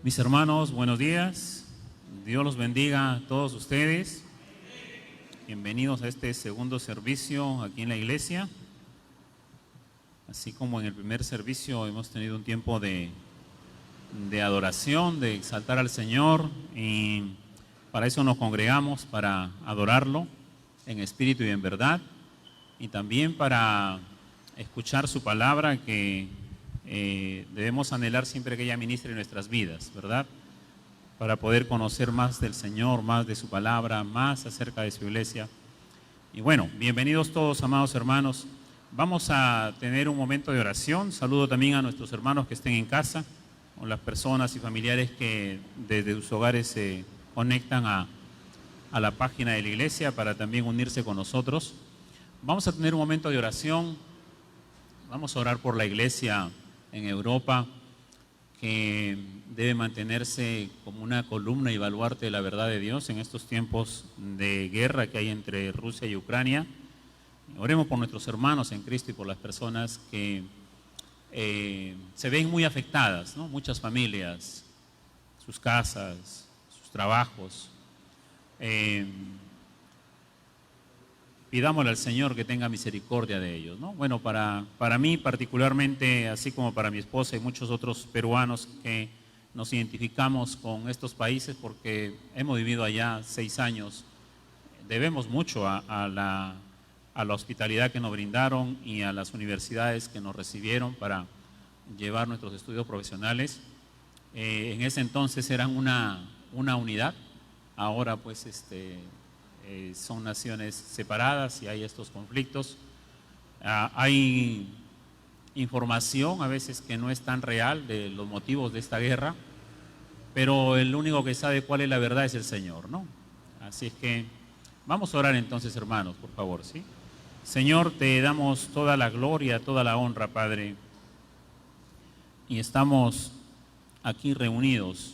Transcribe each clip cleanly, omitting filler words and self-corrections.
Mis hermanos, buenos días. Dios los bendiga a todos ustedes. Bienvenidos a este segundo servicio aquí en la iglesia. Así como en el primer servicio hemos tenido un tiempo de adoración, de exaltar al Señor, y para eso nos congregamos, para adorarlo en espíritu y en verdad, y también para escuchar su palabra que debemos anhelar siempre que ella ministre en nuestras vidas, ¿verdad? Para poder conocer más del Señor, más de su palabra, más acerca de su iglesia. Y bueno, bienvenidos todos, amados hermanos. Vamos a tener un momento de oración. Saludo también a nuestros hermanos que estén en casa, o las personas y familiares que desde sus hogares se conectan a la página de la iglesia para también unirse con nosotros. Vamos a tener un momento de oración. Vamos a orar por la iglesia en Europa, que debe mantenerse como una columna y baluarte de la verdad de Dios en estos tiempos de guerra que hay entre Rusia y Ucrania. Oremos por nuestros hermanos en Cristo y por las personas que se ven muy afectadas, ¿no? Muchas familias, sus casas, sus trabajos. Pidámosle al Señor que tenga misericordia de ellos, ¿no? Bueno, para mí particularmente, así como para mi esposa y muchos otros peruanos que nos identificamos con estos países porque hemos vivido allá 6 años, debemos mucho a la hospitalidad que nos brindaron y a las universidades que nos recibieron para llevar nuestros estudios profesionales. En ese entonces eran una unidad, ahora pues son naciones separadas y hay estos conflictos. Hay información a veces que no es tan real de los motivos de esta guerra, pero el único que sabe cuál es la verdad es el Señor, ¿no? Así es que vamos a orar entonces, hermanos, por favor, ¿sí? Señor, te damos toda la gloria, toda la honra, Padre, y estamos aquí reunidos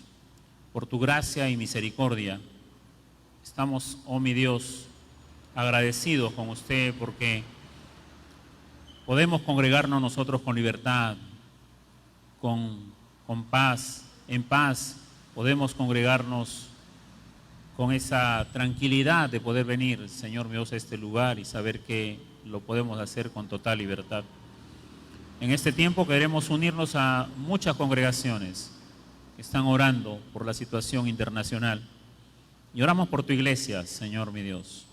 por tu gracia y misericordia. Estamos, oh mi Dios, agradecidos con usted porque podemos congregarnos nosotros con libertad, con paz, en paz. Podemos congregarnos con esa tranquilidad de poder venir, Señor Dios, a este lugar y saber que lo podemos hacer con total libertad. En este tiempo queremos unirnos a muchas congregaciones que están orando por la situación internacional. Y oramos por tu iglesia, Señor mi Dios.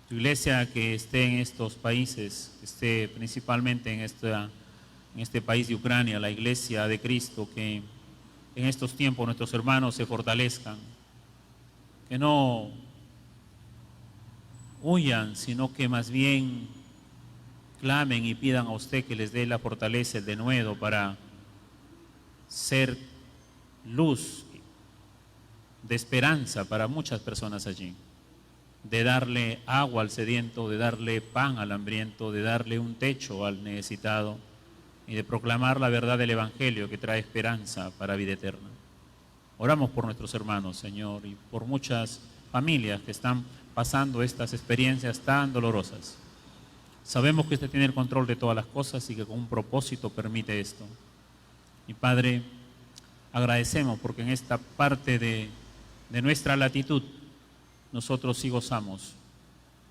Tu iglesia que esté en estos países, que esté principalmente en este país de Ucrania, la iglesia de Cristo, que en estos tiempos nuestros hermanos se fortalezcan, que no huyan, sino que más bien clamen y pidan a usted que les dé la fortaleza, el denuedo para ser luz de esperanza para muchas personas allí, de darle agua al sediento, de darle pan al hambriento, de darle un techo al necesitado y de proclamar la verdad del Evangelio que trae esperanza para vida eterna. Oramos por nuestros hermanos, Señor, y por muchas familias que están pasando estas experiencias tan dolorosas. Sabemos que usted tiene el control de todas las cosas y que con un propósito permite esto. Y Padre, agradecemos porque en esta parte de nuestra latitud, nosotros sí gozamos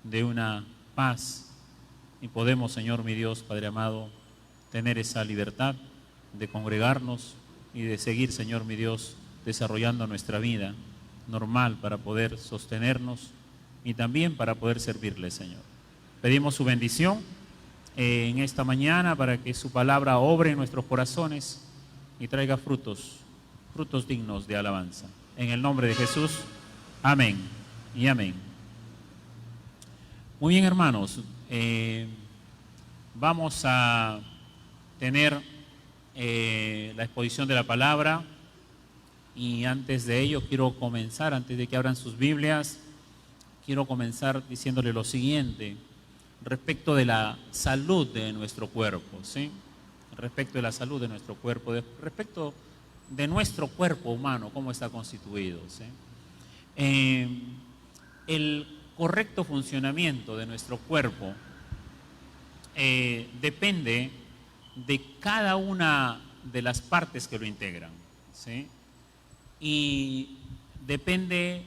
de una paz y podemos, Señor mi Dios, Padre amado, tener esa libertad de congregarnos y de seguir, Señor mi Dios, desarrollando nuestra vida normal para poder sostenernos y también para poder servirle, Señor. Pedimos su bendición en esta mañana para que su palabra obre en nuestros corazones y traiga frutos dignos de alabanza. En el nombre de Jesús, amén y amén. Muy bien, hermanos, vamos a tener la exposición de la palabra y antes de ello quiero comenzar, antes de que abran sus Biblias, quiero comenzar diciéndole lo siguiente respecto de la salud de nuestro cuerpo, ¿sí? Respecto de la salud de nuestro cuerpo, respecto de nuestro cuerpo humano, cómo está constituido, ¿sí? El correcto funcionamiento de nuestro cuerpo depende de cada una de las partes que lo integran, ¿sí? Y depende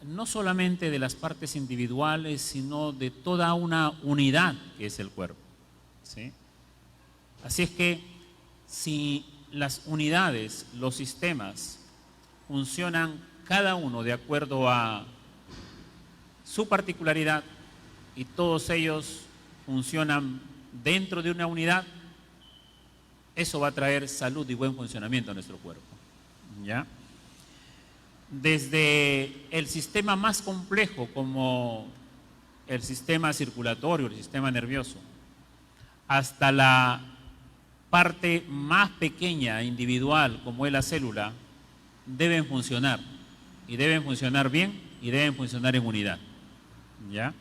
no solamente de las partes individuales, sino de toda una unidad que es el cuerpo, ¿sí? Así es que si las unidades, los sistemas, funcionan cada uno de acuerdo a su particularidad y todos ellos funcionan dentro de una unidad, eso va a traer salud y buen funcionamiento a nuestro cuerpo, ¿ya? Desde el sistema más complejo como el sistema circulatorio, el sistema nervioso, hasta la parte más pequeña, individual, como es la célula, deben funcionar, y deben funcionar bien, y deben funcionar en unidad, ¿ya?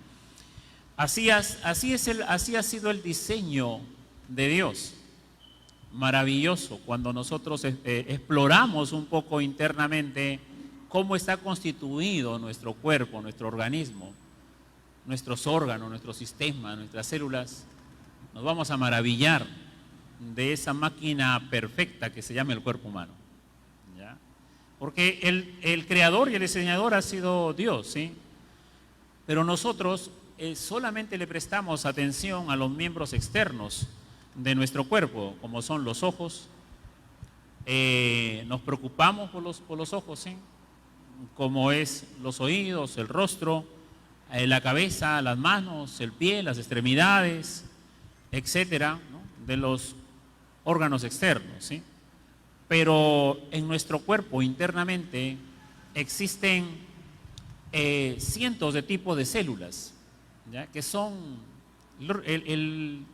Así ha sido el diseño de Dios. Maravilloso cuando nosotros exploramos un poco internamente cómo está constituido nuestro cuerpo, nuestro organismo, nuestros órganos, nuestro sistema, nuestras células. Nos vamos a maravillar de esa máquina perfecta que se llama el cuerpo humano, ¿ya? Porque el creador y el diseñador ha sido Dios, ¿sí? Pero nosotros solamente le prestamos atención a los miembros externos de nuestro cuerpo, como son los ojos. Nos preocupamos por los ojos, ¿sí? Como es los oídos, el rostro, la cabeza, las manos, el pie, las extremidades, etcétera, ¿no? De los órganos externos, ¿sí? Pero en nuestro cuerpo internamente existen cientos de tipos de células, ¿ya? Que son el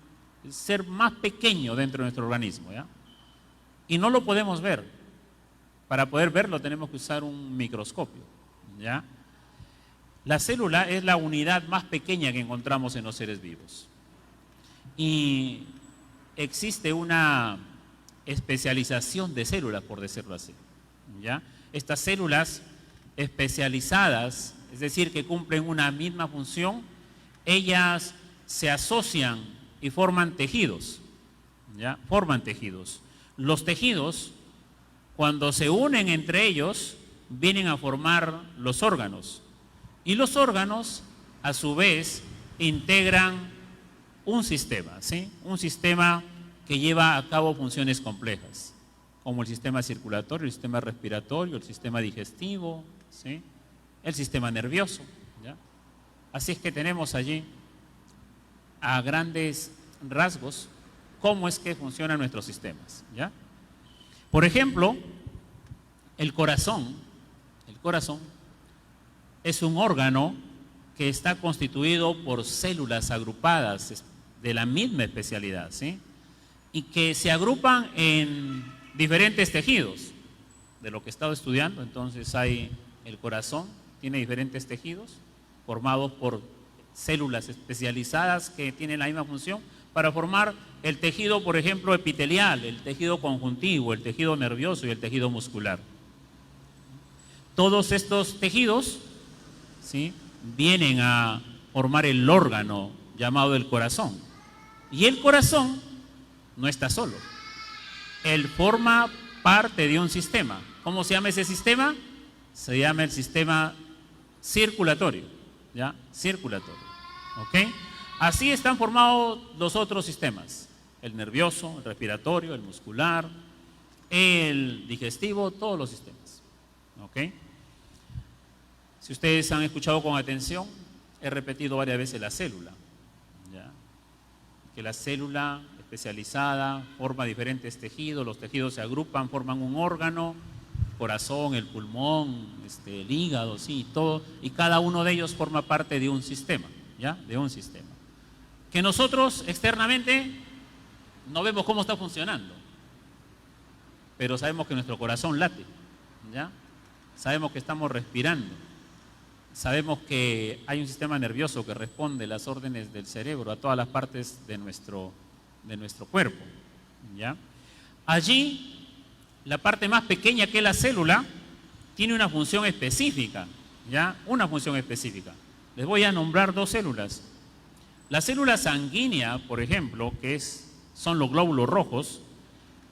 ser más pequeño dentro de nuestro organismo, ¿ya? Y no lo podemos ver. Para poder verlo tenemos que usar un microscopio, ¿ya? La célula es la unidad más pequeña que encontramos en los seres vivos. Y existe una especialización de células, por decirlo así, ¿ya? Estas células especializadas, es decir, que cumplen una misma función, ellas se asocian y forman tejidos, ¿ya? Forman tejidos. Los tejidos, cuando se unen entre ellos, vienen a formar los órganos. Y los órganos, a su vez, integran un sistema, ¿sí? Un sistema que lleva a cabo funciones complejas, como el sistema circulatorio, el sistema respiratorio, el sistema digestivo, ¿sí? El sistema nervioso, ¿ya? Así es que tenemos allí, a grandes rasgos, cómo es que funcionan nuestros sistemas, ¿ya? Por ejemplo, el corazón es un órgano que está constituido por células agrupadas de la misma especialidad, ¿sí? Y que se agrupan en diferentes tejidos. De lo que he estado estudiando, entonces el corazón tiene diferentes tejidos formados por células especializadas que tienen la misma función para formar el tejido, por ejemplo, epitelial, el tejido conjuntivo, el tejido nervioso y el tejido muscular. Todos estos tejidos, ¿sí?, vienen a formar el órgano llamado el corazón. Y el corazón no está solo. Él forma parte de un sistema. ¿Cómo se llama ese sistema? Se llama el sistema circulatorio, ¿ya? Circulatorio, ¿ok? Así están formados los otros sistemas: el nervioso, el respiratorio, el muscular, el digestivo, todos los sistemas, ¿ok? Si ustedes han escuchado con atención, he repetido varias veces la célula, ¿ya? Que la célula especializada forma diferentes tejidos, los tejidos se agrupan, forman un órgano, el corazón, el pulmón, el hígado, sí, todo, y cada uno de ellos forma parte de un sistema, ¿ya? De un sistema. Que nosotros externamente no vemos cómo está funcionando, pero sabemos que nuestro corazón late, ¿ya? Sabemos que estamos respirando, sabemos que hay un sistema nervioso que responde las órdenes del cerebro a todas las partes de nuestro cuerpo, ¿ya? Allí, la parte más pequeña, que es la célula, tiene una función específica, ¿ya? Una función específica. Les voy a nombrar dos células. La célula sanguínea, por ejemplo, son los glóbulos rojos,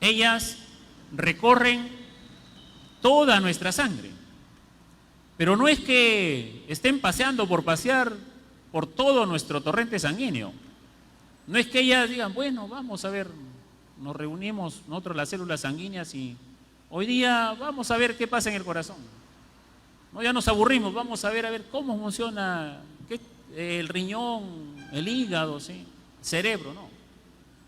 ellas recorren toda nuestra sangre. Pero no es que estén paseando por pasear por todo nuestro torrente sanguíneo. No es que ellas digan, bueno, vamos a ver, nos reunimos nosotros las células sanguíneas y hoy día vamos a ver qué pasa en el corazón. No, ya nos aburrimos, vamos a ver cómo funciona el riñón, el hígado, ¿sí? El cerebro,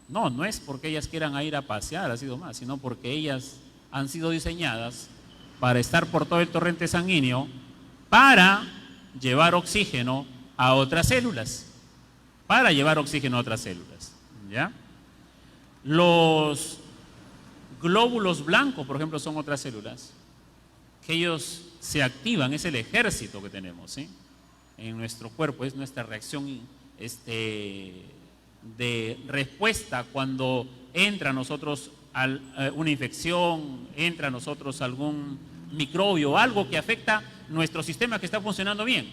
no. No es porque ellas quieran ir a pasear, ha sido más, sino porque ellas han sido diseñadas para estar por todo el torrente sanguíneo, para llevar oxígeno a otras células, ¿ya? Los glóbulos blancos, por ejemplo, son otras células que ellos se activan, es el ejército que tenemos, ¿sí? En nuestro cuerpo, es nuestra reacción de respuesta cuando entra a nosotros una infección, entra a nosotros algún microbio, algo que afecta nuestro sistema que está funcionando bien,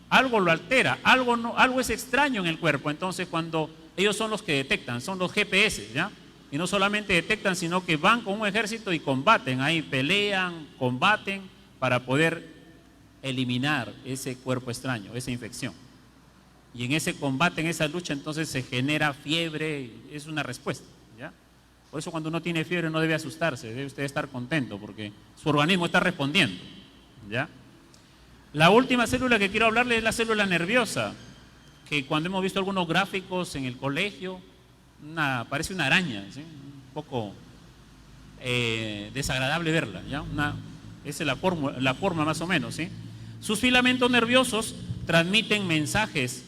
algo lo altera, algo es extraño en el cuerpo. Entonces cuando ellos son los que detectan, son los GPS, ¿ya? Y no solamente detectan, sino que van con un ejército y combaten, ahí pelean, combaten para poder eliminar ese cuerpo extraño, esa infección. Y en ese combate, en esa lucha, entonces se genera fiebre, es una respuesta, ¿ya? Por eso cuando uno tiene fiebre no debe asustarse, debe usted estar contento porque su organismo está respondiendo, ¿ya? La última célula que quiero hablarle es la célula nerviosa, que cuando hemos visto algunos gráficos en el colegio, parece una araña, ¿sí? Un poco desagradable verla, ¿ya? Esa es la forma más o menos, ¿sí? Sus filamentos nerviosos transmiten mensajes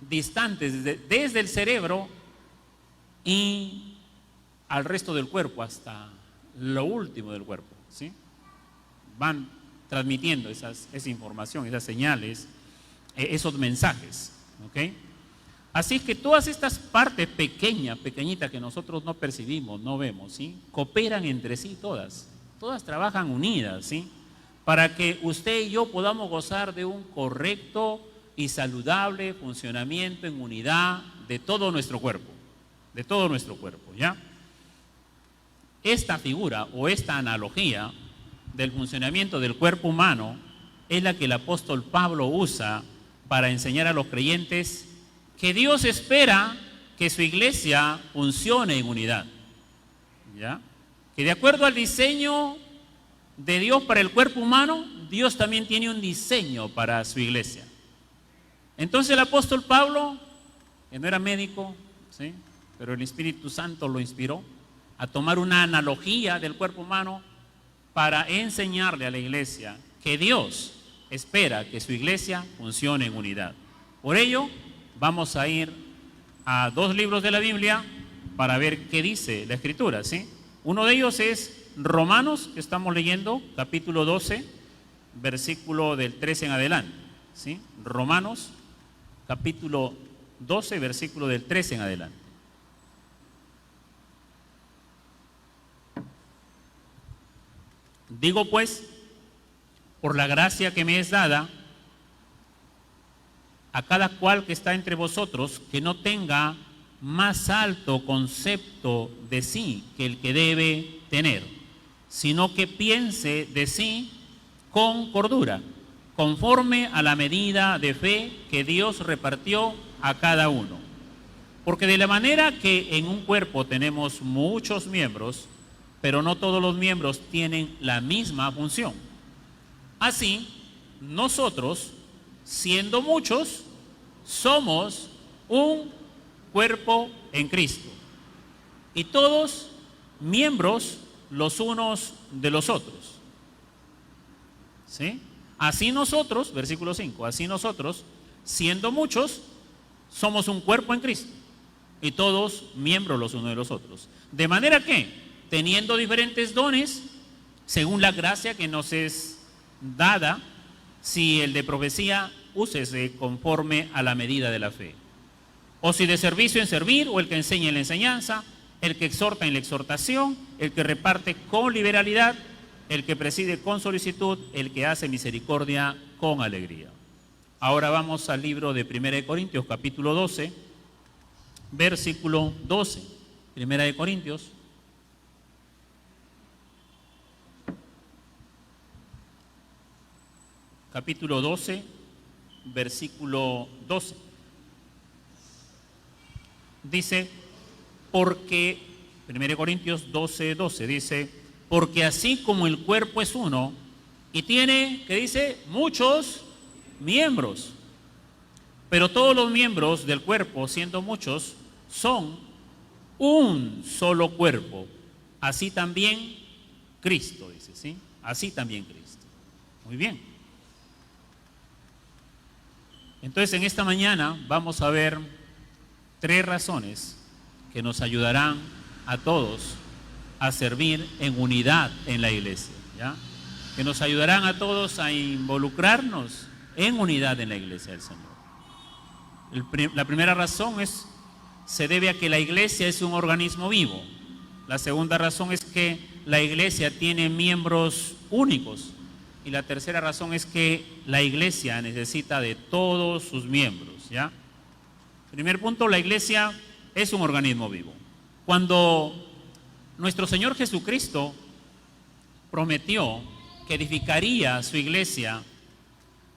distantes desde el cerebro y al resto del cuerpo, hasta lo último del cuerpo, ¿sí? Van transmitiendo esa información, esas señales, esos mensajes, ¿ok? Así que todas estas partes pequeñitas que nosotros no percibimos, no vemos, ¿sí? Cooperan entre sí todas trabajan unidas, ¿sí? Para que usted y yo podamos gozar de un correcto y saludable funcionamiento en unidad de todo nuestro cuerpo, ¿ya? Esta figura o esta analogía del funcionamiento del cuerpo humano es la que el apóstol Pablo usa para enseñar a los creyentes que Dios espera que su iglesia funcione en unidad, ¿ya? Que de acuerdo al diseño de Dios para el cuerpo humano, Dios también tiene un diseño para su iglesia. Entonces el apóstol Pablo, que no era médico, ¿sí? Pero el Espíritu Santo lo inspiró a tomar una analogía del cuerpo humano para enseñarle a la iglesia que Dios espera que su iglesia funcione en unidad. Por ello, vamos a ir a 2 libros de la Biblia para ver qué dice la Escritura, ¿sí? Uno de ellos es Romanos, que estamos leyendo, capítulo 12, versículo del 13 en adelante, ¿sí? Romanos, capítulo 12, versículo del 13 en adelante. Digo pues, por la gracia que me es dada, a cada cual que está entre vosotros, que no tenga más alto concepto de sí que el que debe tener, sino que piense de sí con cordura, conforme a la medida de fe que Dios repartió a cada uno. Porque de la manera que en un cuerpo tenemos muchos miembros, pero no todos los miembros tienen la misma función. Así, nosotros, siendo muchos, somos un cuerpo en Cristo, y todos miembros los unos de los otros, ¿sí? Así nosotros, versículo 5, así nosotros, siendo muchos, somos un cuerpo en Cristo, y todos miembros los unos de los otros. De manera que, teniendo diferentes dones, según la gracia que nos es dada, si el de profecía, úsese conforme a la medida de la fe. O si de servicio en servir, o el que enseña en la enseñanza, el que exhorta en la exhortación, el que reparte con liberalidad, el que preside con solicitud, el que hace misericordia con alegría. Ahora vamos al libro de 1 Corintios, capítulo 12, versículo 12. 1 Corintios. capítulo 12, versículo 12. Dice, porque, 1 Corintios 12, 12, dice, porque así como el cuerpo es uno y tiene, ¿qué dice? Muchos miembros, pero todos los miembros del cuerpo, siendo muchos, son un solo cuerpo. Así también Cristo, dice, ¿sí? Así también Cristo. Muy bien. Entonces, en esta mañana vamos a ver 3 razones que nos ayudarán a todos a servir en unidad en la iglesia, ¿ya? Que nos ayudarán a todos a involucrarnos en unidad en la iglesia del Señor. La primera razón se debe a que la iglesia es un organismo vivo. La segunda razón es que la iglesia tiene miembros únicos. Y la tercera razón es que la iglesia necesita de todos sus miembros, ¿ya? Primer punto, la iglesia es un organismo vivo. Cuando nuestro Señor Jesucristo prometió que edificaría su iglesia,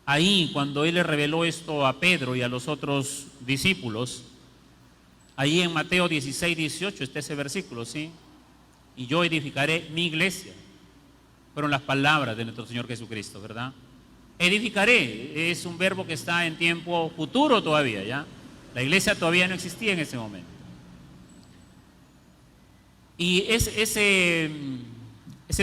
ahí cuando Él le reveló esto a Pedro y a los otros discípulos, ahí en Mateo 16, 18 está ese versículo, ¿sí? Y yo edificaré mi iglesia. Fueron las palabras de nuestro Señor Jesucristo, ¿verdad? Edificaré es un verbo que está en tiempo futuro todavía, ¿ya? La iglesia todavía no existía en ese momento. Y ese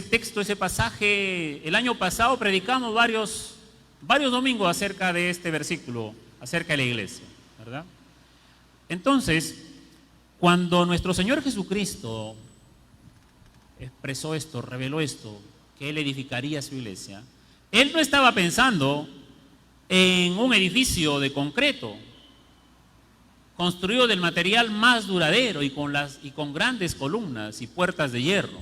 texto, ese pasaje, el año pasado predicamos varios domingos acerca de este versículo, acerca de la iglesia, ¿verdad? Entonces, cuando nuestro Señor Jesucristo expresó esto, reveló esto, que Él edificaría su iglesia, Él no estaba pensando en un edificio de concreto, construido del material más duradero y con grandes columnas y puertas de hierro.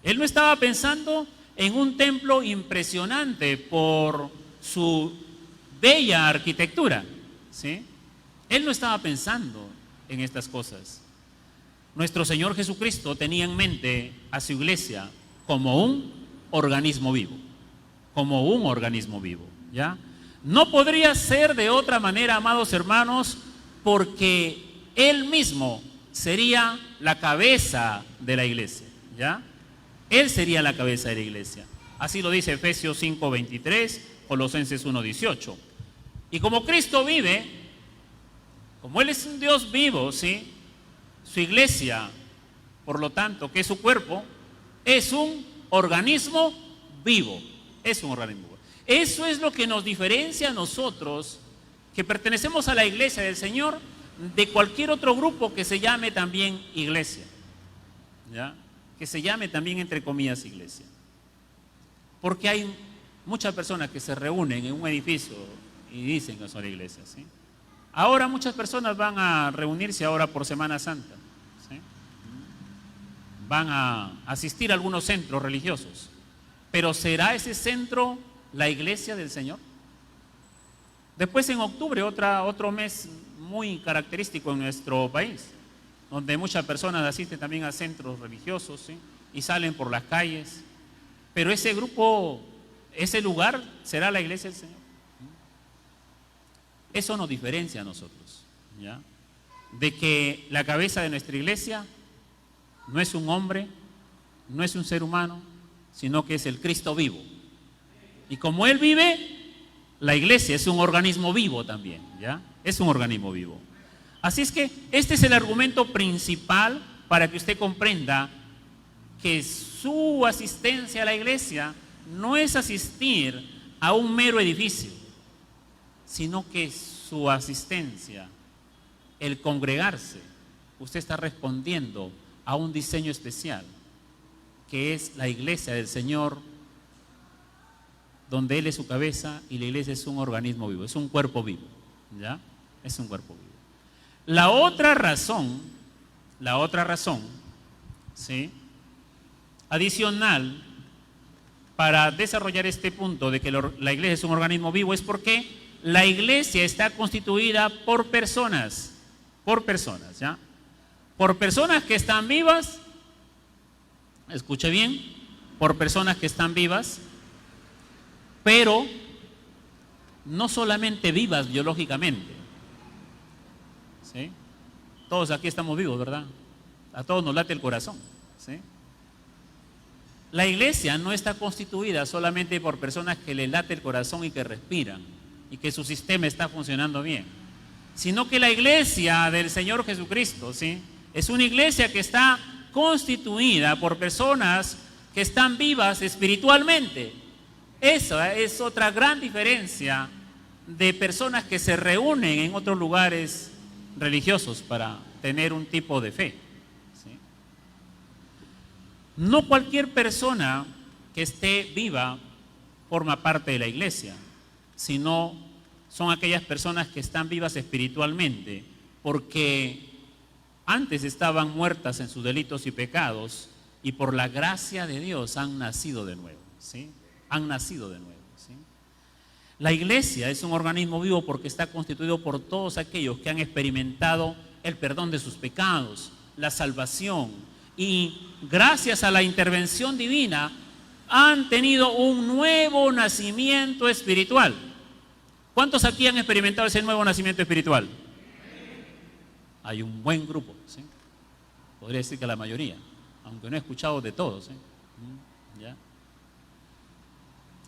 Él no estaba pensando en un templo impresionante por su bella arquitectura, ¿sí? Él no estaba pensando en estas cosas. Nuestro Señor Jesucristo tenía en mente a su iglesia como un organismo vivo, ¿ya? No podría ser de otra manera, amados hermanos, porque Él mismo sería la cabeza de la iglesia, ¿ya? Él sería la cabeza de la iglesia. Así lo dice Efesios 5:23, Colosenses 1:18. Y como Cristo vive, como Él es un Dios vivo, ¿sí? Su iglesia, por lo tanto, que es su cuerpo, es un organismo vivo. Es un organismo vivo. Eso es lo que nos diferencia a nosotros, que pertenecemos a la iglesia del Señor, de cualquier otro grupo que se llame también iglesia, ¿ya? Que se llame también entre comillas iglesia. Porque hay muchas personas que se reúnen en un edificio y dicen que son iglesias, ¿sí? Ahora muchas personas van a reunirse ahora por Semana Santa, ¿sí? Van a asistir a algunos centros religiosos, pero ¿será ese centro la iglesia del Señor? Después en octubre, otro mes muy característico en nuestro país, donde muchas personas asisten también a centros religiosos, ¿sí? Y salen por las calles, pero ese grupo, ese lugar, ¿será la iglesia del Señor? Eso nos diferencia a nosotros, ¿ya? De que la cabeza de nuestra iglesia no es un hombre, no es un ser humano, sino que es el Cristo vivo. Y como Él vive, la iglesia es un organismo vivo también, ¿ya? Es un organismo vivo. Así es que este es el argumento principal para que usted comprenda que su asistencia a la iglesia no es asistir a un mero edificio, sino que su asistencia, el congregarse, usted está respondiendo a un diseño especial, que es la iglesia del Señor, donde Él es su cabeza y la iglesia es un organismo vivo, es un cuerpo vivo, ¿ya? Es un cuerpo vivo. La otra razón, ¿sí?, adicional para desarrollar este punto de que la iglesia es un organismo vivo es porque la iglesia está constituida por personas, ¿ya? Por personas que están vivas, escuche bien, por personas que están vivas, pero no solamente vivas biológicamente, ¿sí? Todos aquí estamos vivos, ¿verdad? A todos nos late el corazón, ¿sí? La iglesia no está constituida solamente por personas que le late el corazón y que respiran y que su sistema está funcionando bien, sino que la iglesia del Señor Jesucristo, ¿sí?, es una iglesia que está constituida por personas que están vivas espiritualmente. Esa es otra gran diferencia de personas que se reúnen en otros lugares religiosos para tener un tipo de fe, ¿sí? No cualquier persona que esté viva forma parte de la iglesia, sino son aquellas personas que están vivas espiritualmente, porque antes estaban muertas en sus delitos y pecados, y por la gracia de Dios han nacido de nuevo, ¿sí? Han nacido de nuevo, ¿sí? La iglesia es un organismo vivo porque está constituido por todos aquellos que han experimentado el perdón de sus pecados, la salvación, y gracias a la intervención divina han tenido un nuevo nacimiento espiritual. ¿Cuántos aquí han experimentado ese nuevo nacimiento espiritual? Hay un buen grupo, ¿sí? Podría decir que la mayoría, aunque no he escuchado de todos, ¿sí? ¿Ya?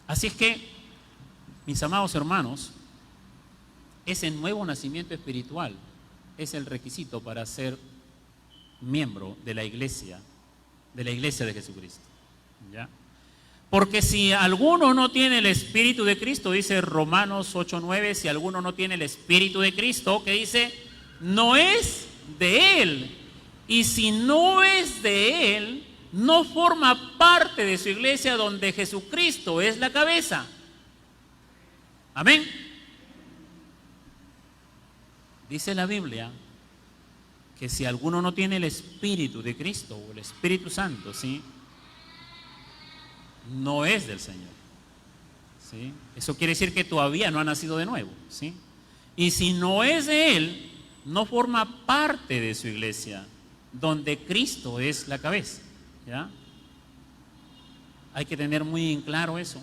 Así es que, mis amados hermanos, ese nuevo nacimiento espiritual es el requisito para ser miembro de la iglesia de Jesucristo, ¿ya? Porque si alguno no tiene el Espíritu de Cristo, dice Romanos 8:9, si alguno no tiene el Espíritu de Cristo, que dice, no es de Él. Y si no es de Él, no forma parte de su iglesia donde Jesucristo es la cabeza. Amén. Dice la Biblia que si alguno no tiene el Espíritu de Cristo o el Espíritu Santo, ¿sí?, no es del Señor, ¿sí? Eso quiere decir que todavía no ha nacido de nuevo, ¿sí? Y si no es de Él, no forma parte de su iglesia, donde Cristo es la cabeza, ¿ya? Hay que tener muy en claro eso,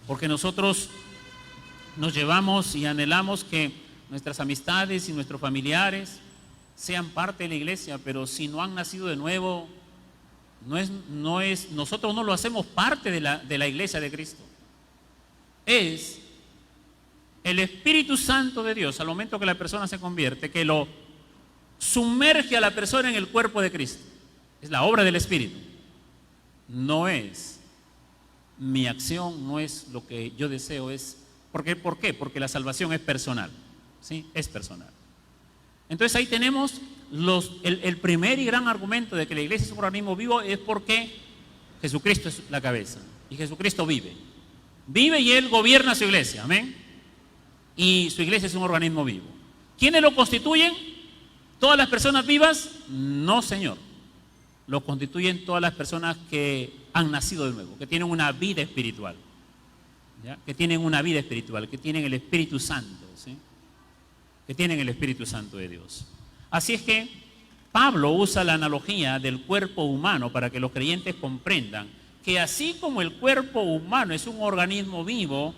porque nosotros nos llevamos y anhelamos que nuestras amistades y nuestros familiares sean parte de la iglesia, pero si no han nacido de nuevo, nosotros no lo hacemos parte de la iglesia de Cristo. Es el Espíritu Santo de Dios, al momento que la persona se convierte, que lo sumerge a la persona en el cuerpo de Cristo. Es la obra del Espíritu. No es mi acción, no es lo que yo deseo, es... ¿Por qué? Porque la salvación es personal, ¿sí? Es personal. Entonces ahí tenemos el primer y gran argumento de que la iglesia es un organismo vivo, es porque Jesucristo es la cabeza y Jesucristo vive. Vive y Él gobierna su iglesia, amén. Y su iglesia es un organismo vivo. ¿Quiénes lo constituyen? ¿Todas las personas vivas? No, Señor. Lo constituyen todas las personas que han nacido de nuevo, que tienen una vida espiritual, ¿ya? Que tienen una vida espiritual, que tienen el Espíritu Santo, ¿sí? Que tienen el Espíritu Santo de Dios. Así es que Pablo usa la analogía del cuerpo humano para que los creyentes comprendan que así como el cuerpo humano es un organismo vivo,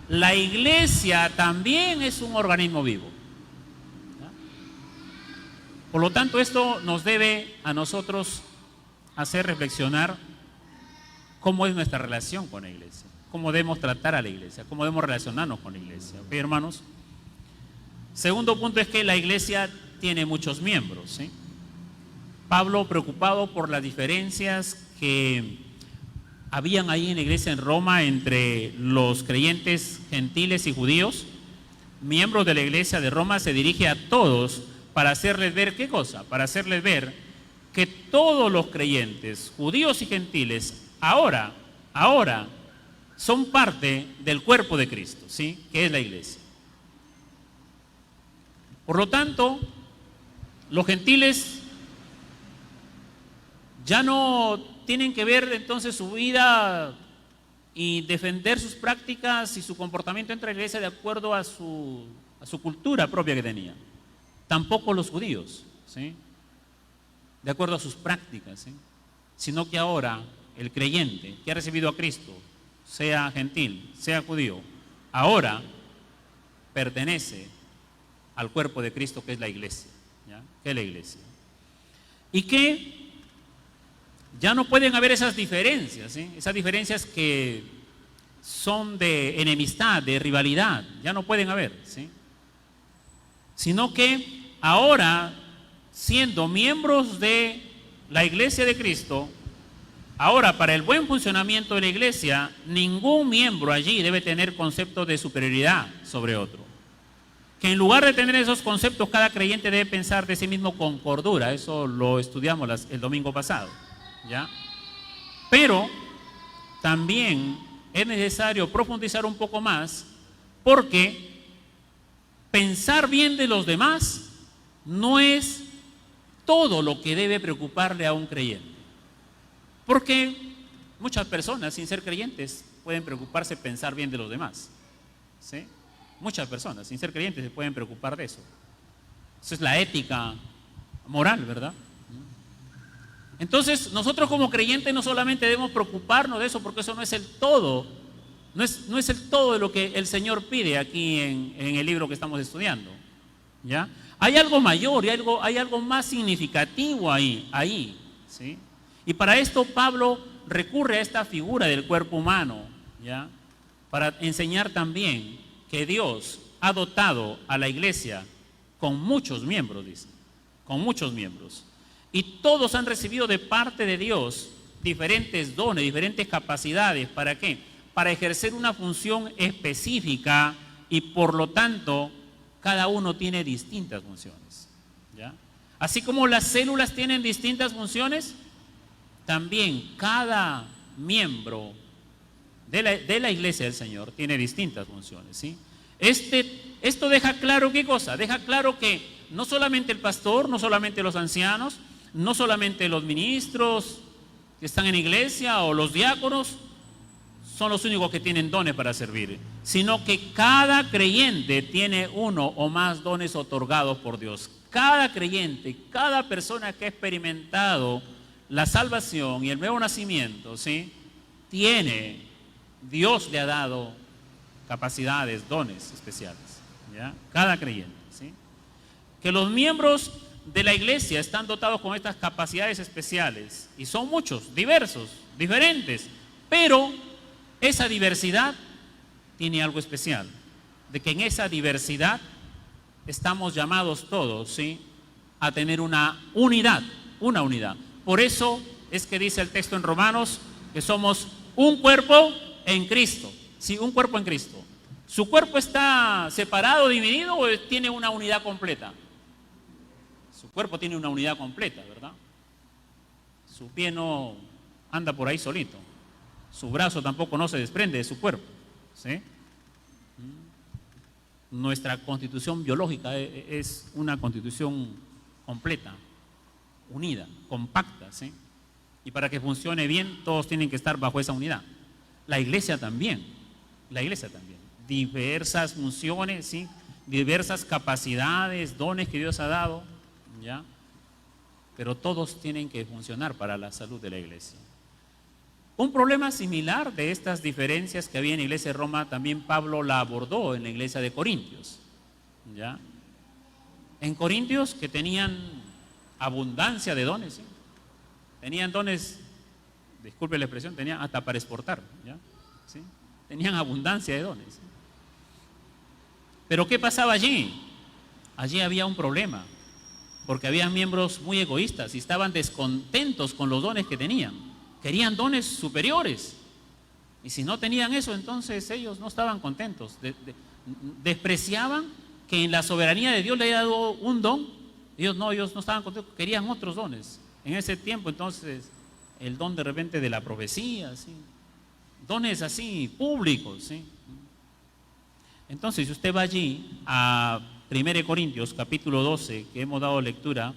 la iglesia también es un organismo vivo, ¿ya? Por lo tanto, esto nos debe a nosotros hacer reflexionar cómo es nuestra relación con la iglesia, cómo debemos tratar a la iglesia, cómo debemos relacionarnos con la iglesia. ¿Ok, hermanos? Segundo punto es que la iglesia tiene muchos miembros, ¿sí? Pablo, preocupado por las diferencias que habían ahí en la iglesia en Roma entre los creyentes gentiles y judíos, miembros de la iglesia de Roma, se dirige a todos para hacerles ver, ¿qué cosa? Para hacerles ver que todos los creyentes, judíos y gentiles, ahora son parte del cuerpo de Cristo, ¿sí? Que es la iglesia. Por lo tanto, los gentiles ya no tienen que ver entonces su vida y defender sus prácticas y su comportamiento entre la iglesia de acuerdo a su cultura propia que tenía. Tampoco los judíos, ¿sí? De acuerdo a sus prácticas, ¿sí? Sino que ahora el creyente que ha recibido a Cristo, sea gentil, sea judío, ahora pertenece al cuerpo de Cristo, que es la iglesia, ¿ya? Que es la iglesia. Y que ya no pueden haber esas diferencias, ¿sí? Esas diferencias que son de enemistad, de rivalidad, ya no pueden haber, ¿sí? Sino que ahora, siendo miembros de la iglesia de Cristo, ahora para el buen funcionamiento de la iglesia, ningún miembro allí debe tener concepto de superioridad sobre otro. Que en lugar de tener esos conceptos, cada creyente debe pensar de sí mismo con cordura. Eso lo estudiamos el domingo pasado, ¿ya? Pero también es necesario profundizar un poco más, porque pensar bien de los demás no es todo lo que debe preocuparle a un creyente. Porque muchas personas sin ser creyentes pueden preocuparse pensar bien de los demás, ¿sí? Muchas personas sin ser creyentes se pueden preocupar de eso. Eso es la ética moral, ¿verdad? Entonces, nosotros como creyentes no solamente debemos preocuparnos de eso, porque eso no es el todo, no es el todo de lo que el Señor pide aquí en el libro que estamos estudiando, ¿ya? Hay algo mayor y hay algo más significativo ahí, ¿sí? Y para esto Pablo recurre a esta figura del cuerpo humano, ¿ya? Para enseñar también que Dios ha dotado a la iglesia con muchos miembros, dice, con muchos miembros. Y todos han recibido de parte de Dios diferentes dones, diferentes capacidades. ¿Para qué? Para ejercer una función específica, y por lo tanto cada uno tiene distintas funciones, ¿ya? Así como las células tienen distintas funciones, también cada miembro de la iglesia del Señor tiene distintas funciones, ¿sí? Esto deja claro, ¿qué cosa? Deja claro que no solamente el pastor, no solamente los ancianos, no solamente los ministros que están en la iglesia o los diáconos son los únicos que tienen dones para servir, sino que cada creyente tiene uno o más dones otorgados por Dios. Cada creyente, cada persona que ha experimentado la salvación y el nuevo nacimiento, ¿sí? Dios le ha dado capacidades, dones especiales, ¿ya? Cada creyente, ¿sí? Que los miembros de la iglesia están dotados con estas capacidades especiales, y son muchos, diversos, diferentes, pero esa diversidad tiene algo especial, de que en esa diversidad estamos llamados todos, ¿sí? A tener una unidad. Por eso es que dice el texto en Romanos que somos un cuerpo en Cristo, ¿sí? Un cuerpo en Cristo. ¿Su cuerpo está separado, dividido, o tiene una unidad completa? Su cuerpo tiene una unidad completa, ¿verdad? Su pie no anda por ahí solito. Su brazo tampoco no se desprende de su cuerpo, ¿sí? Nuestra constitución biológica es una constitución completa, unida, compacta, ¿sí? Y para que funcione bien, todos tienen que estar bajo esa unidad. La iglesia también. Diversas funciones, ¿sí? Diversas capacidades, dones que Dios ha dado, ¿ya? Pero todos tienen que funcionar para la salud de la iglesia. Un problema similar de estas diferencias que había en la iglesia de Roma, también Pablo la abordó en la iglesia de Corintios, ¿ya? En Corintios, que tenían abundancia de dones, ¿sí? Tenían dones, disculpe la expresión, tenían hasta para exportar, ¿ya? ¿Sí? Tenían abundancia de dones, ¿sí? Pero ¿qué pasaba allí? Allí había un problema, porque había miembros muy egoístas y estaban descontentos con los dones que tenían. Querían dones superiores, y si no tenían eso, entonces ellos no estaban contentos. Despreciaban que en la soberanía de Dios le haya dado un don. Ellos no estaban contentos, querían otros dones. En ese tiempo, entonces, el don de repente de la profecía, ¿sí? Dones así públicos, ¿sí? Entonces, si usted va allí a 1 Corintios capítulo 12, que hemos dado lectura,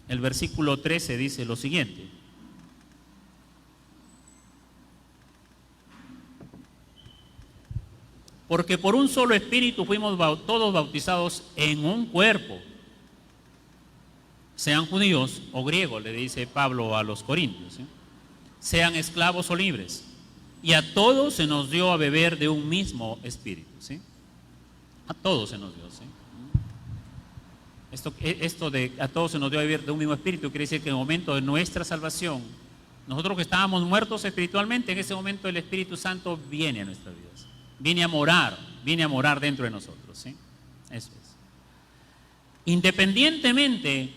el versículo 13 dice lo siguiente: porque por un solo espíritu fuimos todos bautizados en un cuerpo, sean judíos o griegos, le dice Pablo a los corintios, ¿sí? Sean esclavos o libres, y a todos se nos dio a beber de un mismo espíritu, ¿sí? A todos se nos dio, ¿sí? Esto de a todos se nos dio a vivir de un mismo espíritu quiere decir que en el momento de nuestra salvación, nosotros que estábamos muertos espiritualmente, en ese momento el Espíritu Santo viene a nuestras vidas, viene a morar dentro de nosotros, ¿sí? Eso es. Independientemente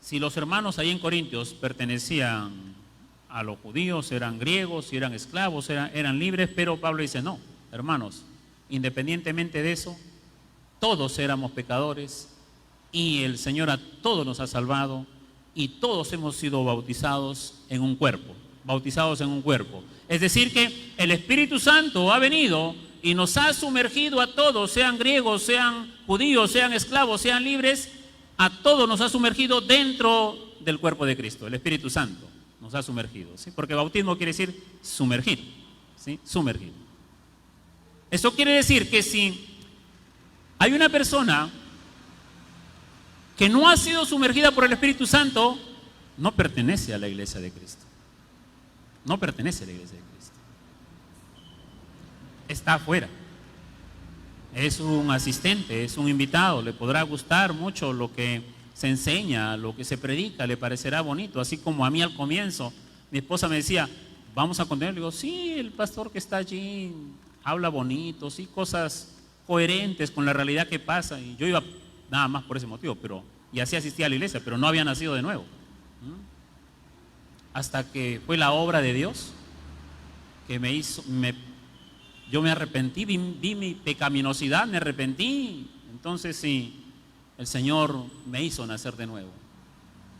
si los hermanos ahí en Corintios pertenecían a los judíos, eran griegos, si eran esclavos, eran libres, pero Pablo dice, no, hermanos, independientemente de eso, todos éramos pecadores y el Señor a todos nos ha salvado y todos hemos sido bautizados en un cuerpo, Es decir que el Espíritu Santo ha venido y nos ha sumergido a todos, sean griegos, sean judíos, sean esclavos, sean libres, a todos nos ha sumergido dentro del cuerpo de Cristo. El Espíritu Santo nos ha sumergido, ¿sí? Porque bautismo quiere decir sumergir, ¿sí? Sumergir. Eso quiere decir que si hay una persona que no ha sido sumergida por el Espíritu Santo, no pertenece a la iglesia de Cristo. No pertenece a la iglesia de Cristo. Está afuera. Es un asistente, es un invitado, le podrá gustar mucho lo que se enseña, lo que se predica, le parecerá bonito, así como a mí al comienzo, mi esposa me decía, vamos a continuar, le digo, sí, el pastor que está allí habla bonito, sí, cosas coherentes con la realidad que pasa, y yo iba nada más por ese motivo, y así asistía a la iglesia, pero no había nacido de nuevo. Hasta que fue la obra de Dios que me hizo, yo me arrepentí, vi mi pecaminosidad, me arrepentí, entonces sí, el Señor me hizo nacer de nuevo,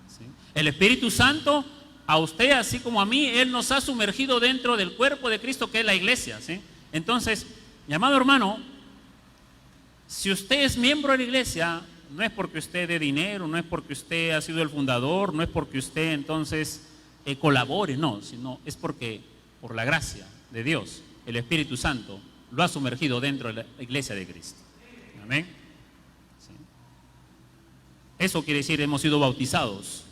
¿sí? El Espíritu Santo, a usted así como a mí, Él nos ha sumergido dentro del cuerpo de Cristo que es la iglesia, ¿sí? Entonces, mi amado hermano, si usted es miembro de la iglesia, no es porque usted dé dinero, no es porque usted ha sido el fundador, no es porque usted entonces colabore, no, sino es porque por la gracia de Dios, el Espíritu Santo lo ha sumergido dentro de la iglesia de Cristo. Amén. ¿Sí? Eso quiere decir hemos sido bautizados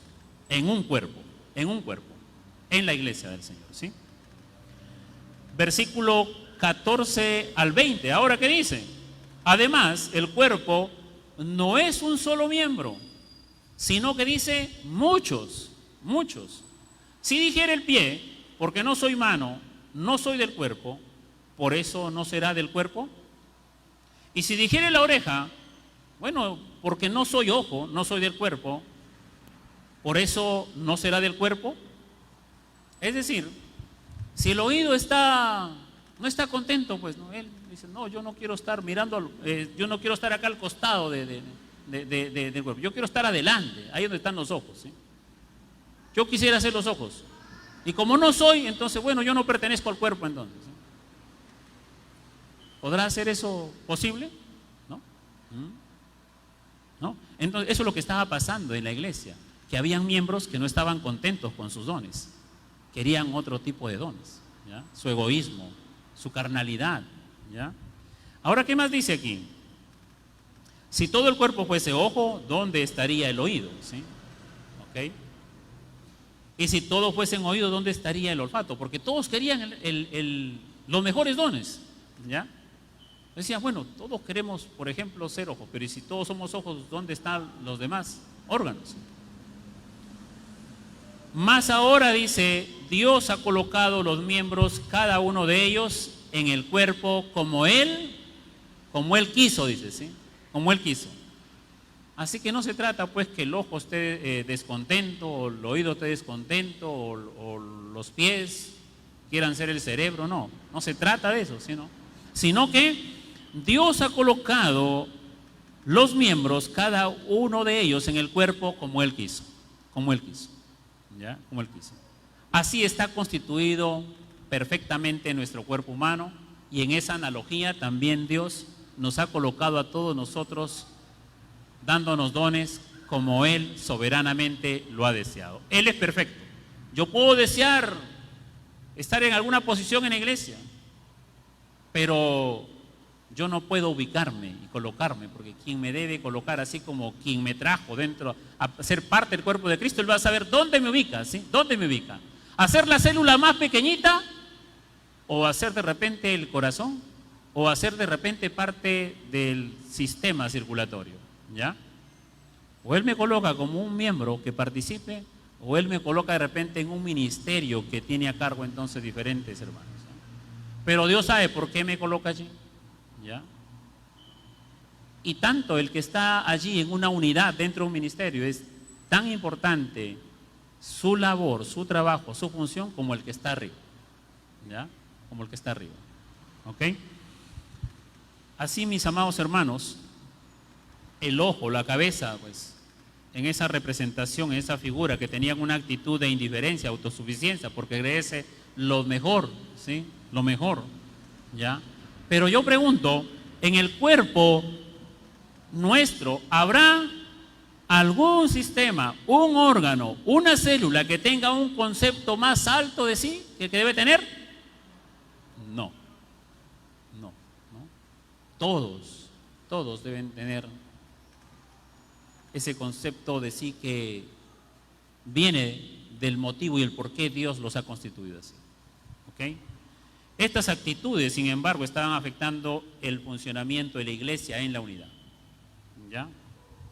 en un cuerpo, en la iglesia del Señor, ¿sí? Versículo 14 al 20, ¿ahora qué dice? Además, el cuerpo no es un solo miembro, sino que dice muchos. Si dijera el pie, porque no soy mano, no soy del cuerpo, por eso no será del cuerpo. Y si dijere la oreja, bueno, porque no soy ojo, no soy del cuerpo, por eso no será del cuerpo. Es decir, si el oído no está contento, pues no, él dice, no, yo no quiero estar mirando, yo no quiero estar acá al costado del cuerpo, yo quiero estar adelante, ahí donde están los ojos, ¿sí? Yo quisiera hacer los ojos. Y como no soy, entonces, bueno, yo no pertenezco al cuerpo entonces, ¿sí? ¿Podrá ser eso posible? ¿No? ¿No? Entonces, eso es lo que estaba pasando en la iglesia, que habían miembros que no estaban contentos con sus dones, querían otro tipo de dones, ¿ya? Su egoísmo, su carnalidad, ¿ya? Ahora, ¿qué más dice aquí? Si todo el cuerpo fuese ojo, ¿dónde estaría el oído? ¿Sí? ¿Ok? Y si todos fuesen oídos, ¿dónde estaría el olfato? Porque todos querían los mejores dones, ¿ya? Decían, bueno, todos queremos, por ejemplo, ser ojos, pero ¿y si todos somos ojos, dónde están los demás órganos? Más ahora dice, Dios ha colocado los miembros, cada uno de ellos, en el cuerpo como Él quiso, dice, ¿sí? Como Él quiso. Así que no se trata pues que el ojo esté descontento, o el oído esté descontento, o los pies quieran ser el cerebro, no se trata de eso, sino que Dios ha colocado los miembros, cada uno de ellos, en el cuerpo como Él quiso, ¿ya? Como Él quiso. Así está constituido perfectamente nuestro cuerpo humano, y en esa analogía también Dios nos ha colocado a todos nosotros, dándonos dones como Él soberanamente lo ha deseado. Él es perfecto. Yo puedo desear estar en alguna posición en la iglesia, pero yo no puedo ubicarme y colocarme, porque quien me debe colocar, así como quien me trajo dentro a ser parte del cuerpo de Cristo, Él va a saber dónde me ubica, ¿sí? ¿Dónde me ubica? ¿Hacer la célula más pequeñita o hacer de repente el corazón? o a ser de repente parte del sistema circulatorio, ¿ya? O Él me coloca como un miembro que participe, o Él me coloca de repente en un ministerio que tiene a cargo entonces diferentes hermanos, ¿ya? Pero Dios sabe por qué me coloca allí, ¿ya? Y tanto el que está allí en una unidad dentro de un ministerio es tan importante su labor, su trabajo, su función, como el que está arriba, ¿ya? Como el que está arriba, ¿ok? Así, mis amados hermanos, el ojo, la cabeza, pues, en esa representación, en esa figura que tenían una actitud de indiferencia, autosuficiencia, porque creerse lo mejor, ¿sí? Lo mejor, ¿ya? Pero yo pregunto, en el cuerpo nuestro, ¿habrá algún sistema, un órgano, una célula que tenga un concepto más alto de sí que debe tener? No, no, no. Todos deben tener ese concepto de sí que viene del motivo y el por qué Dios los ha constituido así, ¿ok? Estas actitudes, sin embargo, estaban afectando el funcionamiento de la iglesia en la unidad, ¿ya?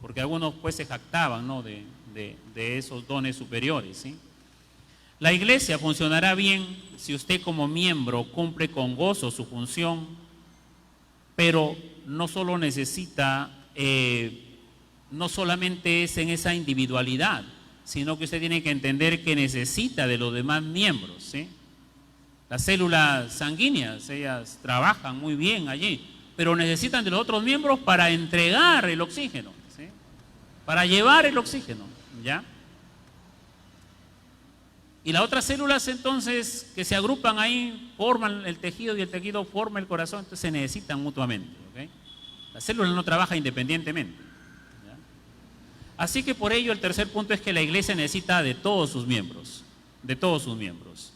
Porque algunos pues se jactaban, ¿no?, de esos dones superiores, ¿sí? La iglesia funcionará bien si usted como miembro cumple con gozo su función, pero no solo necesita, no solamente es en esa individualidad, sino que usted tiene que entender que necesita de los demás miembros, ¿sí? Las células sanguíneas, ellas trabajan muy bien allí, pero necesitan de los otros miembros para entregar el oxígeno, ¿sí? Para llevar el oxígeno, ¿ya? Y las otras células entonces que se agrupan ahí forman el tejido y el tejido forma el corazón, entonces se necesitan mutuamente, ¿ok? Las células no trabajan independientemente, ¿ya? Así que por ello el tercer punto es que la iglesia necesita de todos sus miembros, de todos sus miembros.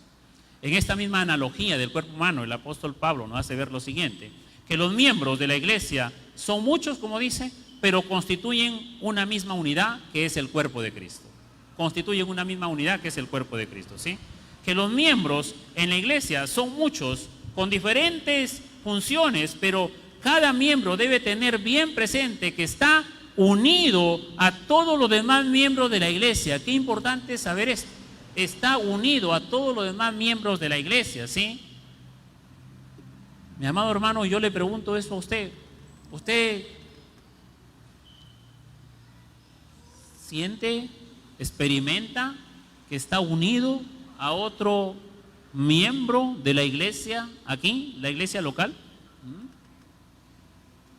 En esta misma analogía del cuerpo humano, el apóstol Pablo nos hace ver lo siguiente, que los miembros de la iglesia son muchos, como dice, pero constituyen una misma unidad que es el cuerpo de Cristo. Constituyen una misma unidad que es el cuerpo de Cristo, ¿sí? Que los miembros en la iglesia son muchos, con diferentes funciones, pero cada miembro debe tener bien presente que está unido a todos los demás miembros de la iglesia. Qué importante es saber esto. Está unido a todos los demás miembros de la iglesia, ¿sí? Mi amado hermano, yo le pregunto eso a usted. ¿Usted siente, experimenta que está unido a otro miembro de la iglesia aquí, la iglesia local?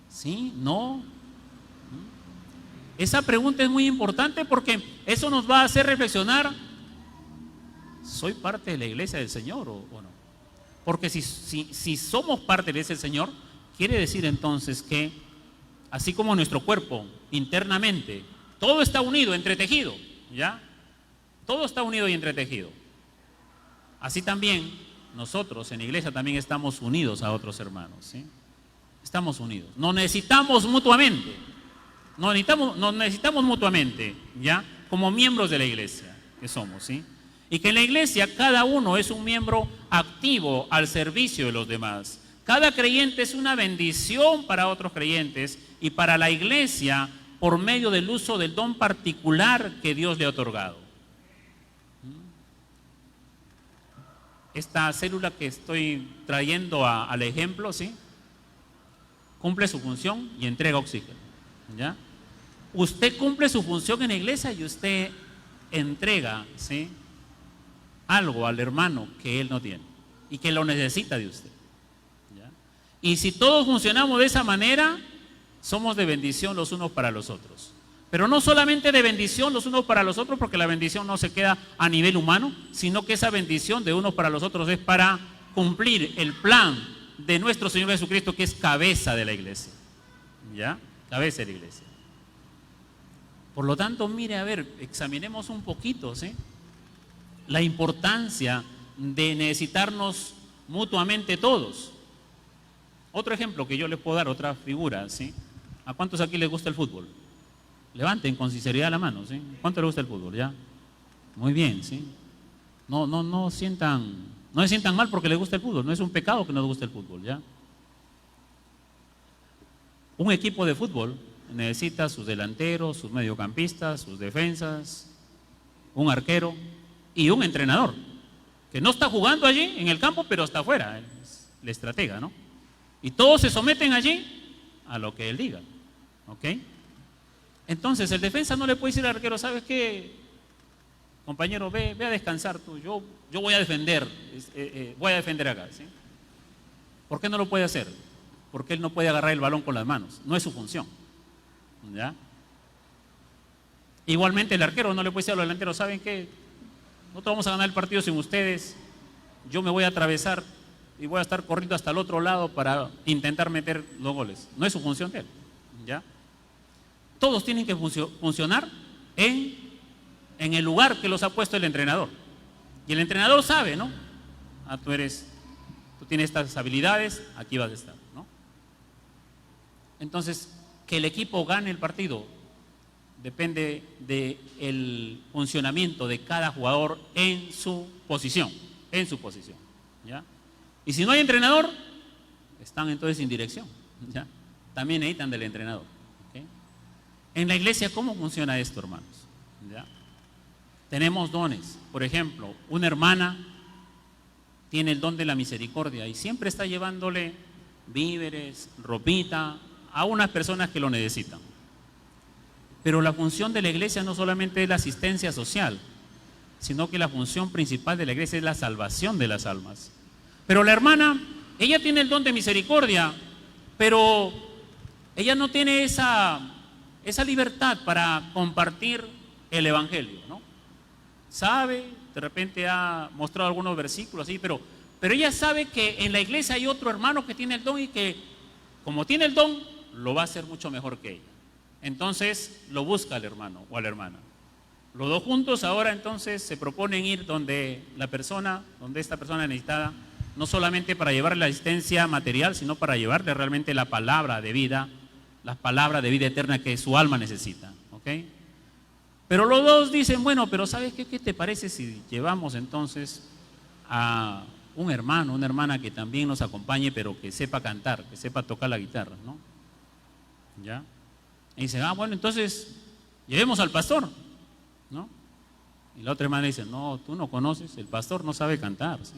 ¿Sí? ¿No? Esa pregunta es muy importante porque eso nos va a hacer reflexionar. ¿Soy parte de la iglesia del Señor o no? Porque si somos parte de la iglesia del Señor, quiere decir entonces que así como nuestro cuerpo internamente, todo está unido, entretejido, ¿ya? Todo está unido y entretejido. Así también nosotros en la iglesia también estamos unidos a otros hermanos, ¿sí? Estamos unidos. Nos necesitamos mutuamente. Nos necesitamos mutuamente, ¿ya? Como miembros de la iglesia que somos, ¿sí? Y que en la iglesia cada uno es un miembro activo al servicio de los demás. Cada creyente es una bendición para otros creyentes y para la iglesia por medio del uso del don particular que Dios le ha otorgado. Esta célula que estoy trayendo al ejemplo, ¿sí?, cumple su función y entrega oxígeno, ¿ya? Usted cumple su función en la iglesia y usted entrega, ¿sí?, algo al hermano que él no tiene y que lo necesita de usted, ¿ya? Y si todos funcionamos de esa manera, somos de bendición los unos para los otros. Pero no solamente de bendición los unos para los otros, porque la bendición no se queda a nivel humano, sino que esa bendición de unos para los otros es para cumplir el plan de nuestro Señor Jesucristo, que es cabeza de la iglesia, ¿ya? Cabeza de la iglesia. Por lo tanto, mire, a ver, examinemos un poquito, ¿sí?, la importancia de necesitarnos mutuamente todos. Otro ejemplo que yo les puedo dar, otra figura, ¿sí? ¿A cuántos aquí les gusta el fútbol? Levanten con sinceridad la mano, ¿sí? ¿Cuánto les gusta el fútbol? ¿Ya? Muy bien, ¿sí? No se sientan mal porque les gusta el fútbol. No es un pecado que nos guste el fútbol, ¿ya? Un equipo de fútbol necesita sus delanteros, sus mediocampistas, sus defensas, un arquero y un entrenador, que no está jugando allí en el campo, pero está afuera, es el estratega, ¿no? Y todos se someten allí a lo que él diga, ¿ok? Entonces el defensa no le puede decir al arquero, ¿sabes qué? Compañero, ve a descansar tú, yo voy a defender, acá, ¿sí? ¿Por qué no lo puede hacer? Porque él no puede agarrar el balón con las manos, no es su función, ¿ya? Igualmente el arquero no le puede decir a los delanteros, ¿saben qué? Nosotros vamos a ganar el partido sin ustedes, yo me voy a atravesar y voy a estar corriendo hasta el otro lado para intentar meter los goles. No es su función de él, ¿ya? Todos tienen que funcionar en el lugar que los ha puesto el entrenador. Y el entrenador sabe, ¿no? Tú tienes estas habilidades, aquí vas a estar, ¿no? Entonces, que el equipo gane el partido depende del funcionamiento de cada jugador en su posición, ¿ya? Y si no hay entrenador, están entonces sin dirección, ¿ya? También necesitan del entrenador, ¿okay? En la iglesia, ¿cómo funciona esto, hermanos? ¿Ya? Tenemos dones. Por ejemplo, una hermana tiene el don de la misericordia y siempre está llevándole víveres, ropita a unas personas que lo necesitan. Pero la función de la iglesia no solamente es la asistencia social, sino que la función principal de la iglesia es la salvación de las almas. Pero la hermana, ella tiene el don de misericordia, pero ella no tiene esa libertad para compartir el evangelio, ¿no? Sabe, de repente ha mostrado algunos versículos así, pero ella sabe que en la iglesia hay otro hermano que tiene el don y que, como tiene el don, lo va a hacer mucho mejor que ella. Entonces lo busca al hermano o a la hermana. Los dos juntos ahora entonces se proponen ir donde esta persona necesitada, no solamente para llevarle la asistencia material, sino para llevarle realmente la palabra de vida eterna que su alma necesita, ¿ok? Pero los dos dicen, bueno, pero ¿sabes qué? ¿Qué te parece si llevamos entonces a un hermano, una hermana que también nos acompañe, pero que sepa cantar, que sepa tocar la guitarra, ¿no? ¿Ya? Y dice, bueno, entonces llevemos al pastor, ¿no? Y la otra hermana dice, no, tú no conoces, el pastor no sabe cantar, ¿sí?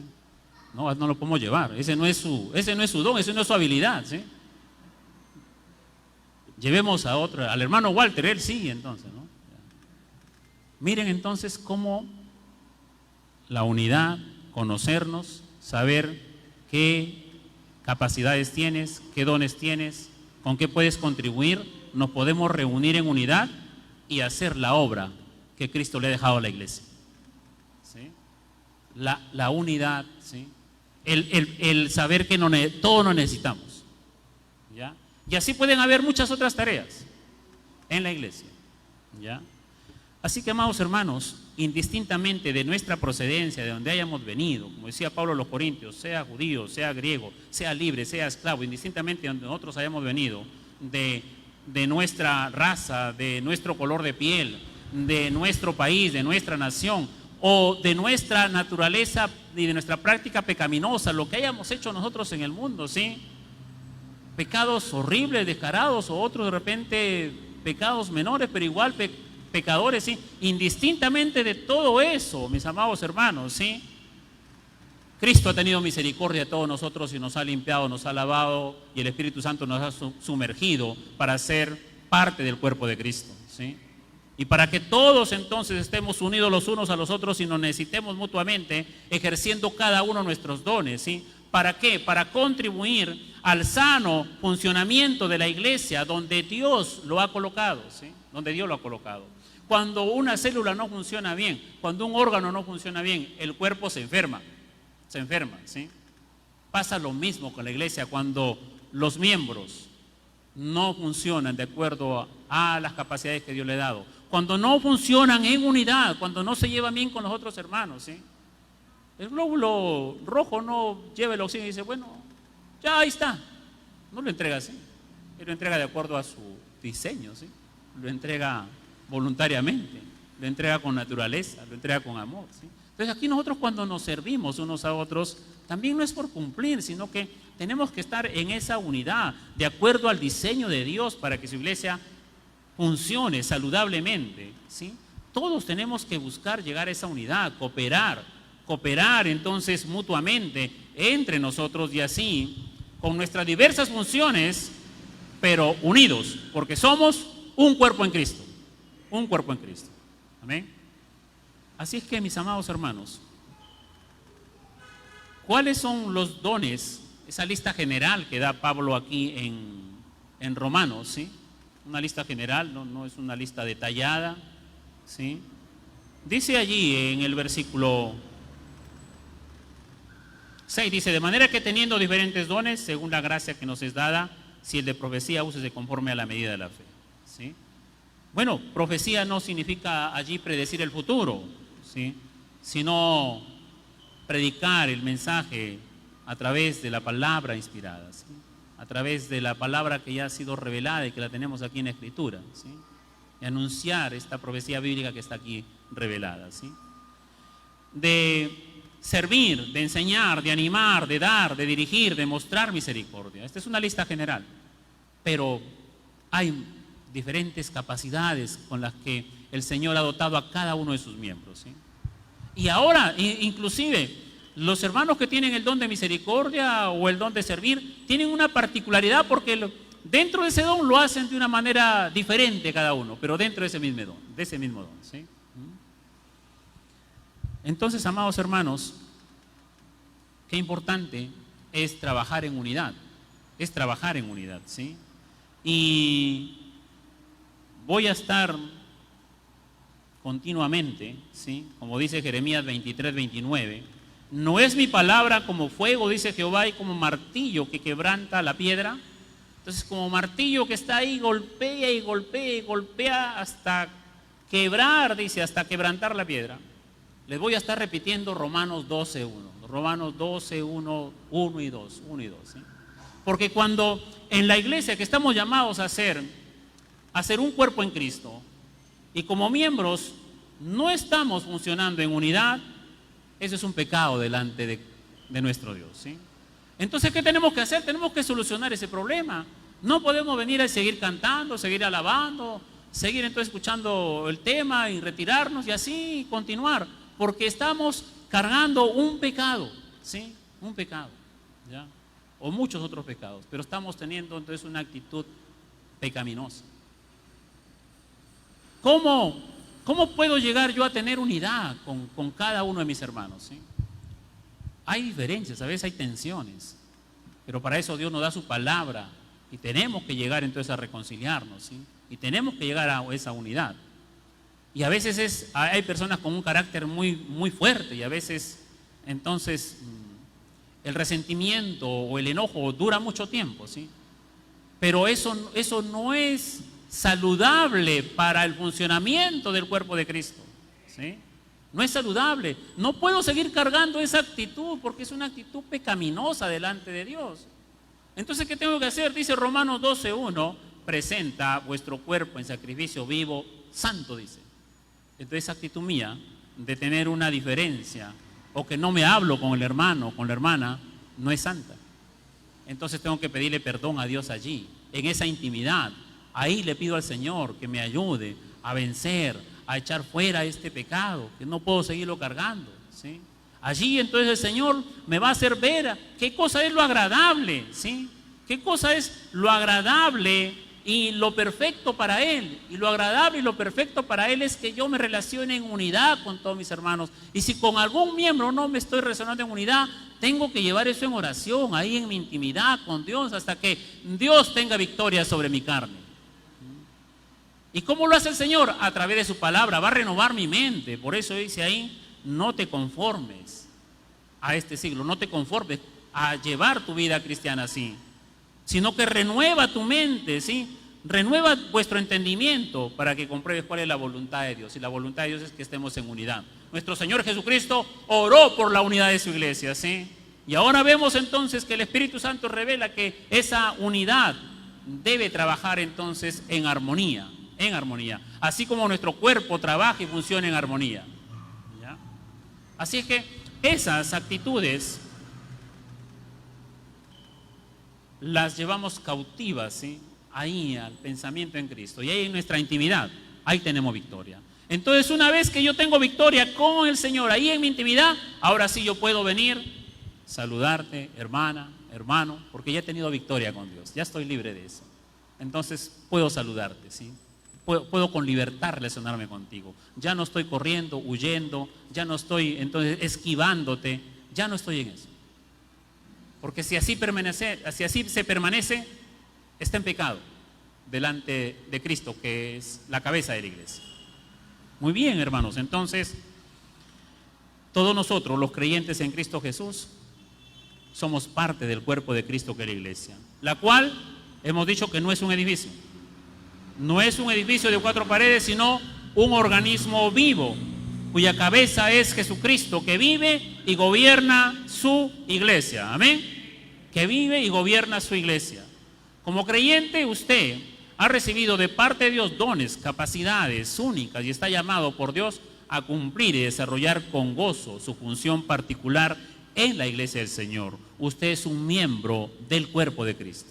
No lo podemos llevar, ese no es su don, ese no es su habilidad, ¿sí? Llevemos a otro, al hermano Walter, él sí, entonces, ¿no? Miren entonces cómo la unidad, conocernos, saber qué capacidades tienes, qué dones tienes, con qué puedes contribuir, nos podemos reunir en unidad y hacer la obra que Cristo le ha dejado a la iglesia, ¿sí? La unidad, ¿sí? El saber que todos nos necesitamos, ¿ya? Y así pueden haber muchas otras tareas en la iglesia, ¿ya? Así que, amados hermanos, indistintamente de nuestra procedencia, de donde hayamos venido, como decía Pablo a los Corintios, sea judío, sea griego, sea libre, sea esclavo, indistintamente de donde nosotros hayamos venido, de nuestra raza, de nuestro color de piel, de nuestro país, de nuestra nación, o de nuestra naturaleza y de nuestra práctica pecaminosa, lo que hayamos hecho nosotros en el mundo, ¿sí? Pecados horribles, descarados, o otros de repente pecados menores, pero igual pecadores, ¿sí? Indistintamente de todo eso, mis amados hermanos, ¿sí? Cristo ha tenido misericordia de todos nosotros y nos ha limpiado, nos ha lavado, y el Espíritu Santo nos ha sumergido para ser parte del cuerpo de Cristo, ¿sí? Y para que todos entonces estemos unidos los unos a los otros y nos necesitemos mutuamente, ejerciendo cada uno nuestros dones, ¿sí? ¿Para qué? Para contribuir al sano funcionamiento de la iglesia donde Dios lo ha colocado, ¿sí? Donde Dios lo ha colocado. Cuando una célula no funciona bien, cuando un órgano no funciona bien, el cuerpo se enferma, ¿sí? Pasa lo mismo con la iglesia cuando los miembros no funcionan de acuerdo a las capacidades que Dios le ha dado, cuando no funcionan en unidad, cuando no se llevan bien con los otros hermanos, ¿sí? El glóbulo rojo no lleva el oxígeno y dice, bueno, ya ahí está. No lo entrega así, él lo entrega de acuerdo a su diseño, ¿sí? Lo entrega voluntariamente, lo entrega con naturaleza, lo entrega con amor, ¿sí? Entonces aquí nosotros cuando nos servimos unos a otros, también no es por cumplir, sino que tenemos que estar en esa unidad, de acuerdo al diseño de Dios para que su iglesia funcione saludablemente, ¿sí? Todos tenemos que buscar llegar a esa unidad, cooperar entonces mutuamente entre nosotros y así, con nuestras diversas funciones, pero unidos, porque somos un cuerpo en Cristo, un cuerpo en Cristo. Amén. Así es que, mis amados hermanos, ¿cuáles son los dones? Esa lista general que da Pablo aquí en Romanos, ¿sí? Una lista general, no es una lista detallada, ¿sí? Dice allí en el versículo 6, dice, de manera que teniendo diferentes dones, según la gracia que nos es dada, si el de profecía, úsese conforme a la medida de la fe, ¿sí? Bueno, profecía no significa allí predecir el futuro, ¿sí? Sino predicar el mensaje a través de la palabra inspirada, ¿sí? A través de la palabra que ya ha sido revelada y que la tenemos aquí en la Escritura, ¿sí? Y anunciar esta profecía bíblica que está aquí revelada, ¿sí? De servir, de enseñar, de animar, de dar, de dirigir, de mostrar misericordia. Esta es una lista general, pero hay diferentes capacidades con las que el Señor ha dotado a cada uno de sus miembros, ¿sí? Y ahora, inclusive, los hermanos que tienen el don de misericordia o el don de servir, tienen una particularidad porque dentro de ese don lo hacen de una manera diferente cada uno, pero dentro de ese mismo don, ¿sí? Entonces, amados hermanos, qué importante es trabajar en unidad, ¿sí? Y voy a estar continuamente, ¿sí? Como dice Jeremías 23, 29, no es mi palabra como fuego, dice Jehová, y como martillo que quebranta la piedra. Entonces, como martillo que está ahí, golpea y golpea y golpea hasta quebrar, dice, hasta quebrantar la piedra. Les voy a estar repitiendo Romanos 12, 1. Romanos 12, 1 y 2, ¿sí? Porque cuando en la iglesia que estamos llamados a ser un cuerpo en Cristo, y como miembros no estamos funcionando en unidad, eso es un pecado delante de nuestro Dios, ¿sí? Entonces, ¿qué tenemos que hacer? Tenemos que solucionar ese problema. No podemos venir a seguir cantando, seguir alabando, seguir entonces escuchando el tema y retirarnos y así continuar, porque estamos cargando un pecado, ¿sí? Un pecado, ¿ya? O muchos otros pecados, pero estamos teniendo entonces una actitud pecaminosa. ¿Cómo puedo llegar yo a tener unidad con cada uno de mis hermanos, ¿sí? Hay diferencias, a veces hay tensiones, pero para eso Dios nos da su palabra y tenemos que llegar entonces a reconciliarnos, ¿sí? Y tenemos que llegar a esa unidad. Y a veces hay personas con un carácter muy, muy fuerte y a veces entonces el resentimiento o el enojo dura mucho tiempo, ¿sí? Pero eso no es saludable para el funcionamiento del cuerpo de Cristo, ¿sí? No es saludable. No puedo seguir cargando esa actitud porque es una actitud pecaminosa delante de Dios. Entonces, ¿qué tengo que hacer? Dice Romanos 12:1, presenta vuestro cuerpo en sacrificio vivo, santo, dice. Entonces, esa actitud mía de tener una diferencia o que no me hablo con el hermano, con la hermana, no es santa. Entonces tengo que pedirle perdón a Dios allí, en esa intimidad. Ahí le pido al Señor que me ayude a vencer, a echar fuera este pecado, que no puedo seguirlo cargando, ¿sí? Allí entonces el Señor me va a hacer ver qué cosa es lo agradable, ¿sí? Qué cosa es lo agradable y lo perfecto para Él. Y lo agradable y lo perfecto para Él es que yo me relacione en unidad con todos mis hermanos. Y si con algún miembro no me estoy relacionando en unidad, tengo que llevar eso en oración, ahí en mi intimidad con Dios, hasta que Dios tenga victoria sobre mi carne. ¿Y cómo lo hace el Señor? A través de su palabra. Va a renovar mi mente. Por eso dice ahí, no te conformes a este siglo, no te conformes a llevar tu vida cristiana así, sino que renueva tu mente, ¿sí? Renueva vuestro entendimiento para que compruebes cuál es la voluntad de Dios. Y la voluntad de Dios es que estemos en unidad. Nuestro Señor Jesucristo oró por la unidad de su iglesia, ¿sí? Y ahora vemos entonces que el Espíritu Santo revela que esa unidad debe trabajar entonces en armonía, así como nuestro cuerpo trabaja y funciona en armonía, ¿ya? Así es que esas actitudes las llevamos cautivas, ¿sí?, ahí al pensamiento en Cristo, y ahí en nuestra intimidad, ahí tenemos victoria. Entonces, una vez que yo tengo victoria con el Señor, ahí en mi intimidad, ahora sí yo puedo venir, saludarte, hermana, hermano, porque ya he tenido victoria con Dios, ya estoy libre de eso. Entonces puedo saludarte, ¿sí? Puedo con libertad relacionarme contigo. Ya no estoy corriendo, huyendo, ya no estoy entonces esquivándote, ya no estoy en eso. Porque si así se permanece, está en pecado delante de Cristo, que es la cabeza de la iglesia. Muy bien, hermanos, entonces todos nosotros, los creyentes en Cristo Jesús, somos parte del cuerpo de Cristo, que es la iglesia, la cual hemos dicho que no es un edificio. No es un edificio de 4 paredes, sino un organismo vivo, cuya cabeza es Jesucristo, que vive y gobierna su iglesia. Amén. Que vive y gobierna su iglesia. Como creyente, usted ha recibido de parte de Dios dones, capacidades únicas, y está llamado por Dios a cumplir y desarrollar con gozo su función particular en la iglesia del Señor. Usted es un miembro del cuerpo de Cristo,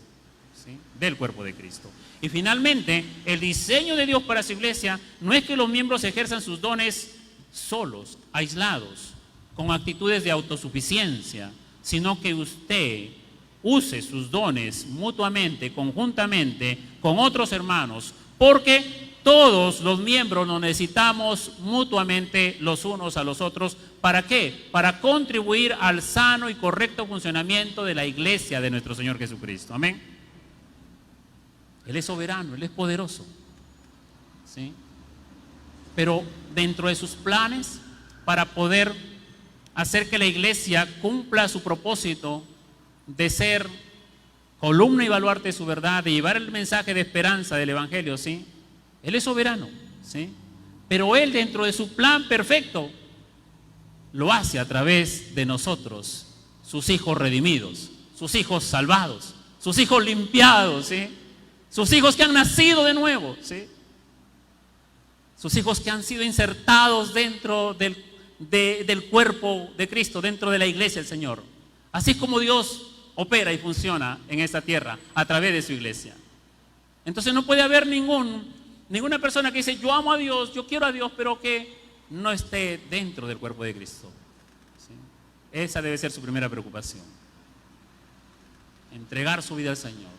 ¿sí?, del cuerpo de Cristo. Y finalmente, el diseño de Dios para su iglesia no es que los miembros ejerzan sus dones solos, aislados, con actitudes de autosuficiencia, sino que usted use sus dones mutuamente, conjuntamente con otros hermanos, porque todos los miembros nos necesitamos mutuamente los unos a los otros. ¿Para qué? Para contribuir al sano y correcto funcionamiento de la iglesia de nuestro Señor Jesucristo. Amén. Él es soberano, Él es poderoso, ¿sí? Pero dentro de sus planes, para poder hacer que la iglesia cumpla su propósito de ser columna y baluarte de su verdad, de llevar el mensaje de esperanza del Evangelio, ¿sí?, Él es soberano, ¿sí?, pero Él, dentro de su plan perfecto, lo hace a través de nosotros, sus hijos redimidos, sus hijos salvados, sus hijos limpiados, ¿sí?, sus hijos que han nacido de nuevo, ¿sí?, sus hijos que han sido insertados dentro del cuerpo de Cristo, dentro de la iglesia del Señor. Así es como Dios opera y funciona en esta tierra a través de su iglesia. Entonces no puede haber ninguna persona que dice: yo amo a Dios, yo quiero a Dios, pero que no esté dentro del cuerpo de Cristo, ¿sí? Esa debe ser su primera preocupación: entregar su vida al Señor,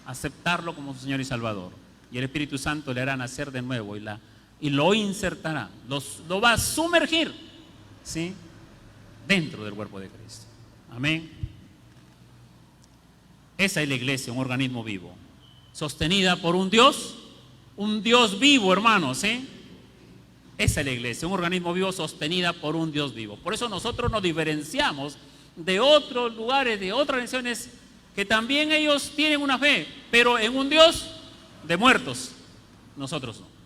aceptarlo como su Señor y Salvador, y el Espíritu Santo le hará nacer de nuevo y lo insertará, lo va a sumergir, ¿sí?, dentro del cuerpo de Cristo. Amén. Esa es la iglesia, un organismo vivo, sostenida por un Dios vivo, hermanos, ¿sí? Esa es la iglesia, un organismo vivo sostenida por un Dios vivo. Por eso nosotros nos diferenciamos de otros lugares, de otras naciones, que también ellos tienen una fe, pero en un Dios de muertos. Nosotros no.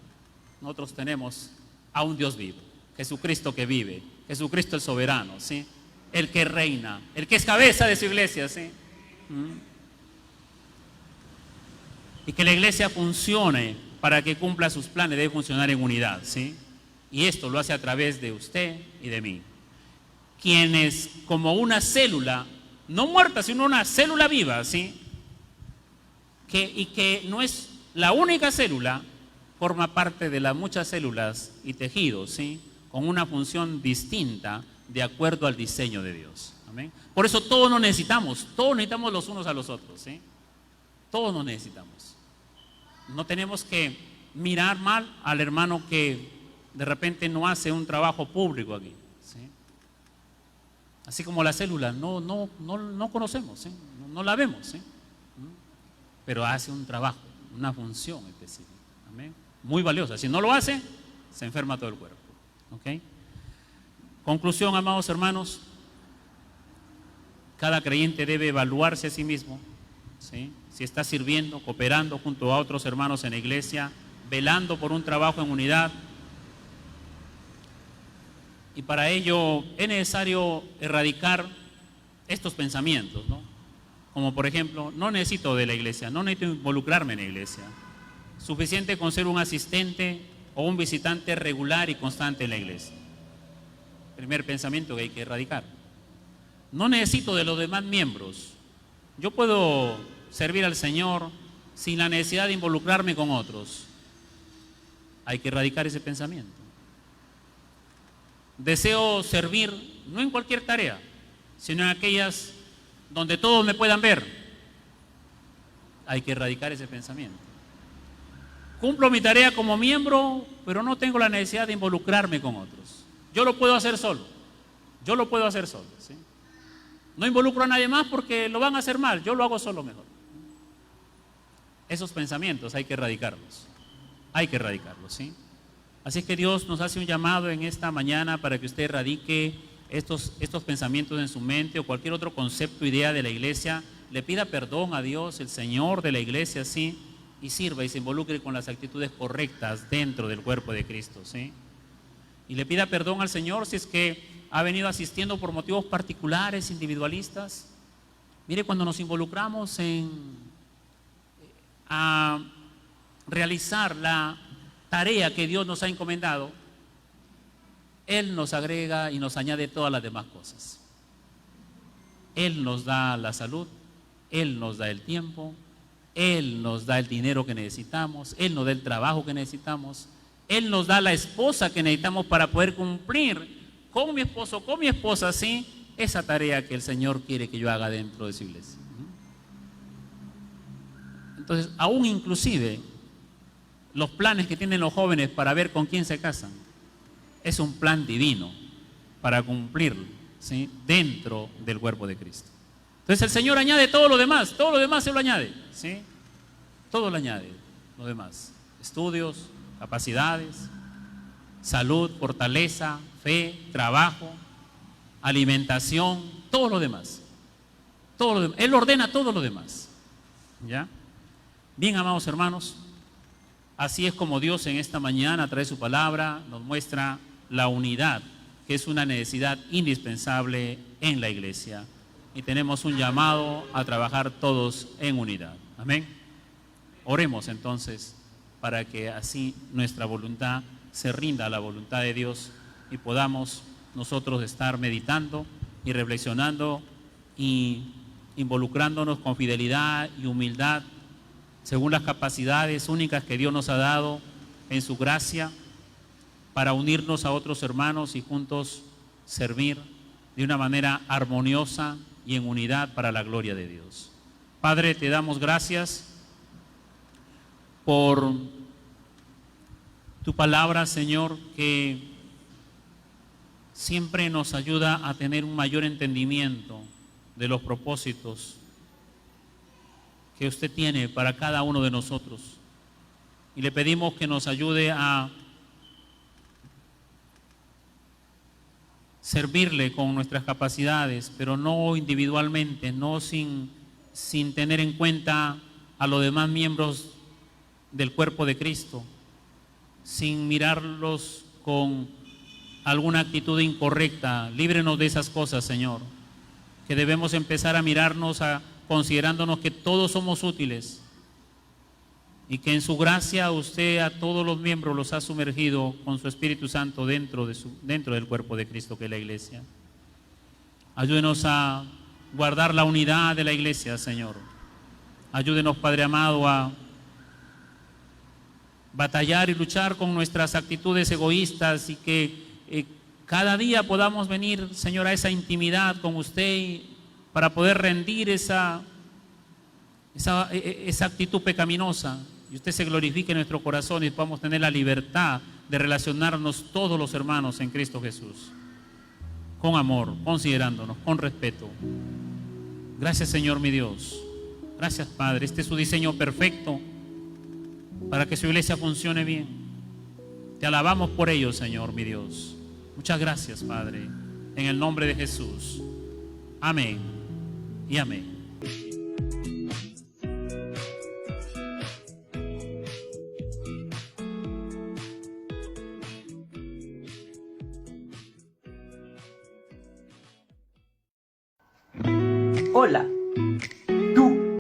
Nosotros tenemos a un Dios vivo, Jesucristo que vive, Jesucristo el soberano, ¿sí?, el que reina, el que es cabeza de su iglesia, ¿sí? Y que la iglesia funcione, para que cumpla sus planes, debe funcionar en unidad, ¿sí? Y esto lo hace a través de usted y de mí, quienes, como una célula, no muerta, sino una célula viva, ¿sí?, y que no es la única célula, forma parte de las muchas células y tejidos, ¿sí?, con una función distinta de acuerdo al diseño de Dios. Amén. Por eso todos nos necesitamos los unos a los otros, ¿sí? Todos nos necesitamos. No tenemos que mirar mal al hermano que de repente no hace un trabajo público aquí, ¿sí? Así como la célula, no conocemos, ¿sí?, no la vemos, ¿sí?, pero hace un trabajo, una función específica. Amén. Muy valiosa. Si no lo hace, se enferma todo el cuerpo. ¿Ok? Conclusión, amados hermanos: cada creyente debe evaluarse a sí mismo, ¿sí?, si está sirviendo, cooperando junto a otros hermanos en la iglesia, velando por un trabajo en unidad. Y para ello es necesario erradicar estos pensamientos, ¿no? Como por ejemplo: no necesito de la iglesia, no necesito involucrarme en la iglesia. Suficiente con ser un asistente o un visitante regular y constante en la iglesia. Primer pensamiento que hay que erradicar. No necesito de los demás miembros. Yo puedo servir al Señor sin la necesidad de involucrarme con otros. Hay que erradicar ese pensamiento. Deseo servir no en cualquier tarea, sino en aquellas donde todos me puedan ver. Hay que erradicar ese pensamiento. Cumplo mi tarea como miembro, pero no tengo la necesidad de involucrarme con otros. Yo lo puedo hacer solo. Yo lo puedo hacer solo, ¿sí? No involucro a nadie más porque lo van a hacer mal. Yo lo hago solo mejor. Esos pensamientos hay que erradicarlos. Hay que erradicarlos, ¿sí? Así es que Dios nos hace un llamado en esta mañana para que usted erradique estos pensamientos en su mente o cualquier otro concepto, idea de la iglesia. Le pida perdón a Dios, el Señor de la iglesia, ¿sí? Y sirva y se involucre con las actitudes correctas dentro del cuerpo de Cristo, ¿sí? Y le pida perdón al Señor si es que ha venido asistiendo por motivos particulares, individualistas. Mire, cuando nos involucramos a realizar la tarea que Dios nos ha encomendado, Él nos agrega y nos añade todas las demás cosas. Él nos da la salud, Él nos da el tiempo, Él nos da el dinero que necesitamos, Él nos da el trabajo que necesitamos, Él nos da la esposa que necesitamos para poder cumplir con mi esposo, con mi esposa, ¿sí? Esa tarea que el Señor quiere que yo haga dentro de su iglesia. Entonces, aún inclusive, los planes que tienen los jóvenes para ver con quién se casan, es un plan divino para cumplirlo, ¿sí? Dentro del cuerpo de Cristo. Entonces el Señor añade todo lo demás se lo añade, ¿sí? Todo lo añade, lo demás. Estudios, capacidades, salud, fortaleza, fe, trabajo, alimentación, todo lo demás. Todo lo demás. Él ordena todo lo demás. ¿Ya? Bien, amados hermanos, así es como Dios en esta mañana, a través de su palabra, nos muestra la unidad, que es una necesidad indispensable en la iglesia. Y tenemos un llamado a trabajar todos en unidad. Amén. Oremos entonces para que así nuestra voluntad se rinda a la voluntad de Dios y podamos nosotros estar meditando y reflexionando y involucrándonos con fidelidad y humildad según las capacidades únicas que Dios nos ha dado en su gracia para unirnos a otros hermanos y juntos servir de una manera armoniosa y en unidad para la gloria de Dios. Padre, te damos gracias por tu palabra, Señor, que siempre nos ayuda a tener un mayor entendimiento de los propósitos que usted tiene para cada uno de nosotros. Y le pedimos que nos ayude a servirle con nuestras capacidades, pero no individualmente, no sin tener en cuenta a los demás miembros del cuerpo de Cristo, sin mirarlos con alguna actitud incorrecta. Líbrenos de esas cosas, Señor, que debemos empezar a mirarnos considerándonos que todos somos útiles y que en su gracia usted a todos los miembros los ha sumergido con su Espíritu Santo dentro del cuerpo de Cristo, que es la iglesia. Ayúdenos a guardar la unidad de la iglesia, Señor. Ayúdenos, Padre amado, a batallar y luchar con nuestras actitudes egoístas y que cada día podamos venir, Señor, a esa intimidad con usted para poder rendir esa actitud pecaminosa y usted se glorifique en nuestro corazón y podamos tener la libertad de relacionarnos todos los hermanos en Cristo Jesús con amor, considerándonos, con respeto. Gracias, Señor mi Dios. Gracias, Padre. Este es su diseño perfecto para que su iglesia funcione bien. Te alabamos por ello, Señor mi Dios. Muchas gracias, Padre, en el nombre de Jesús. Amén y amén. Hola,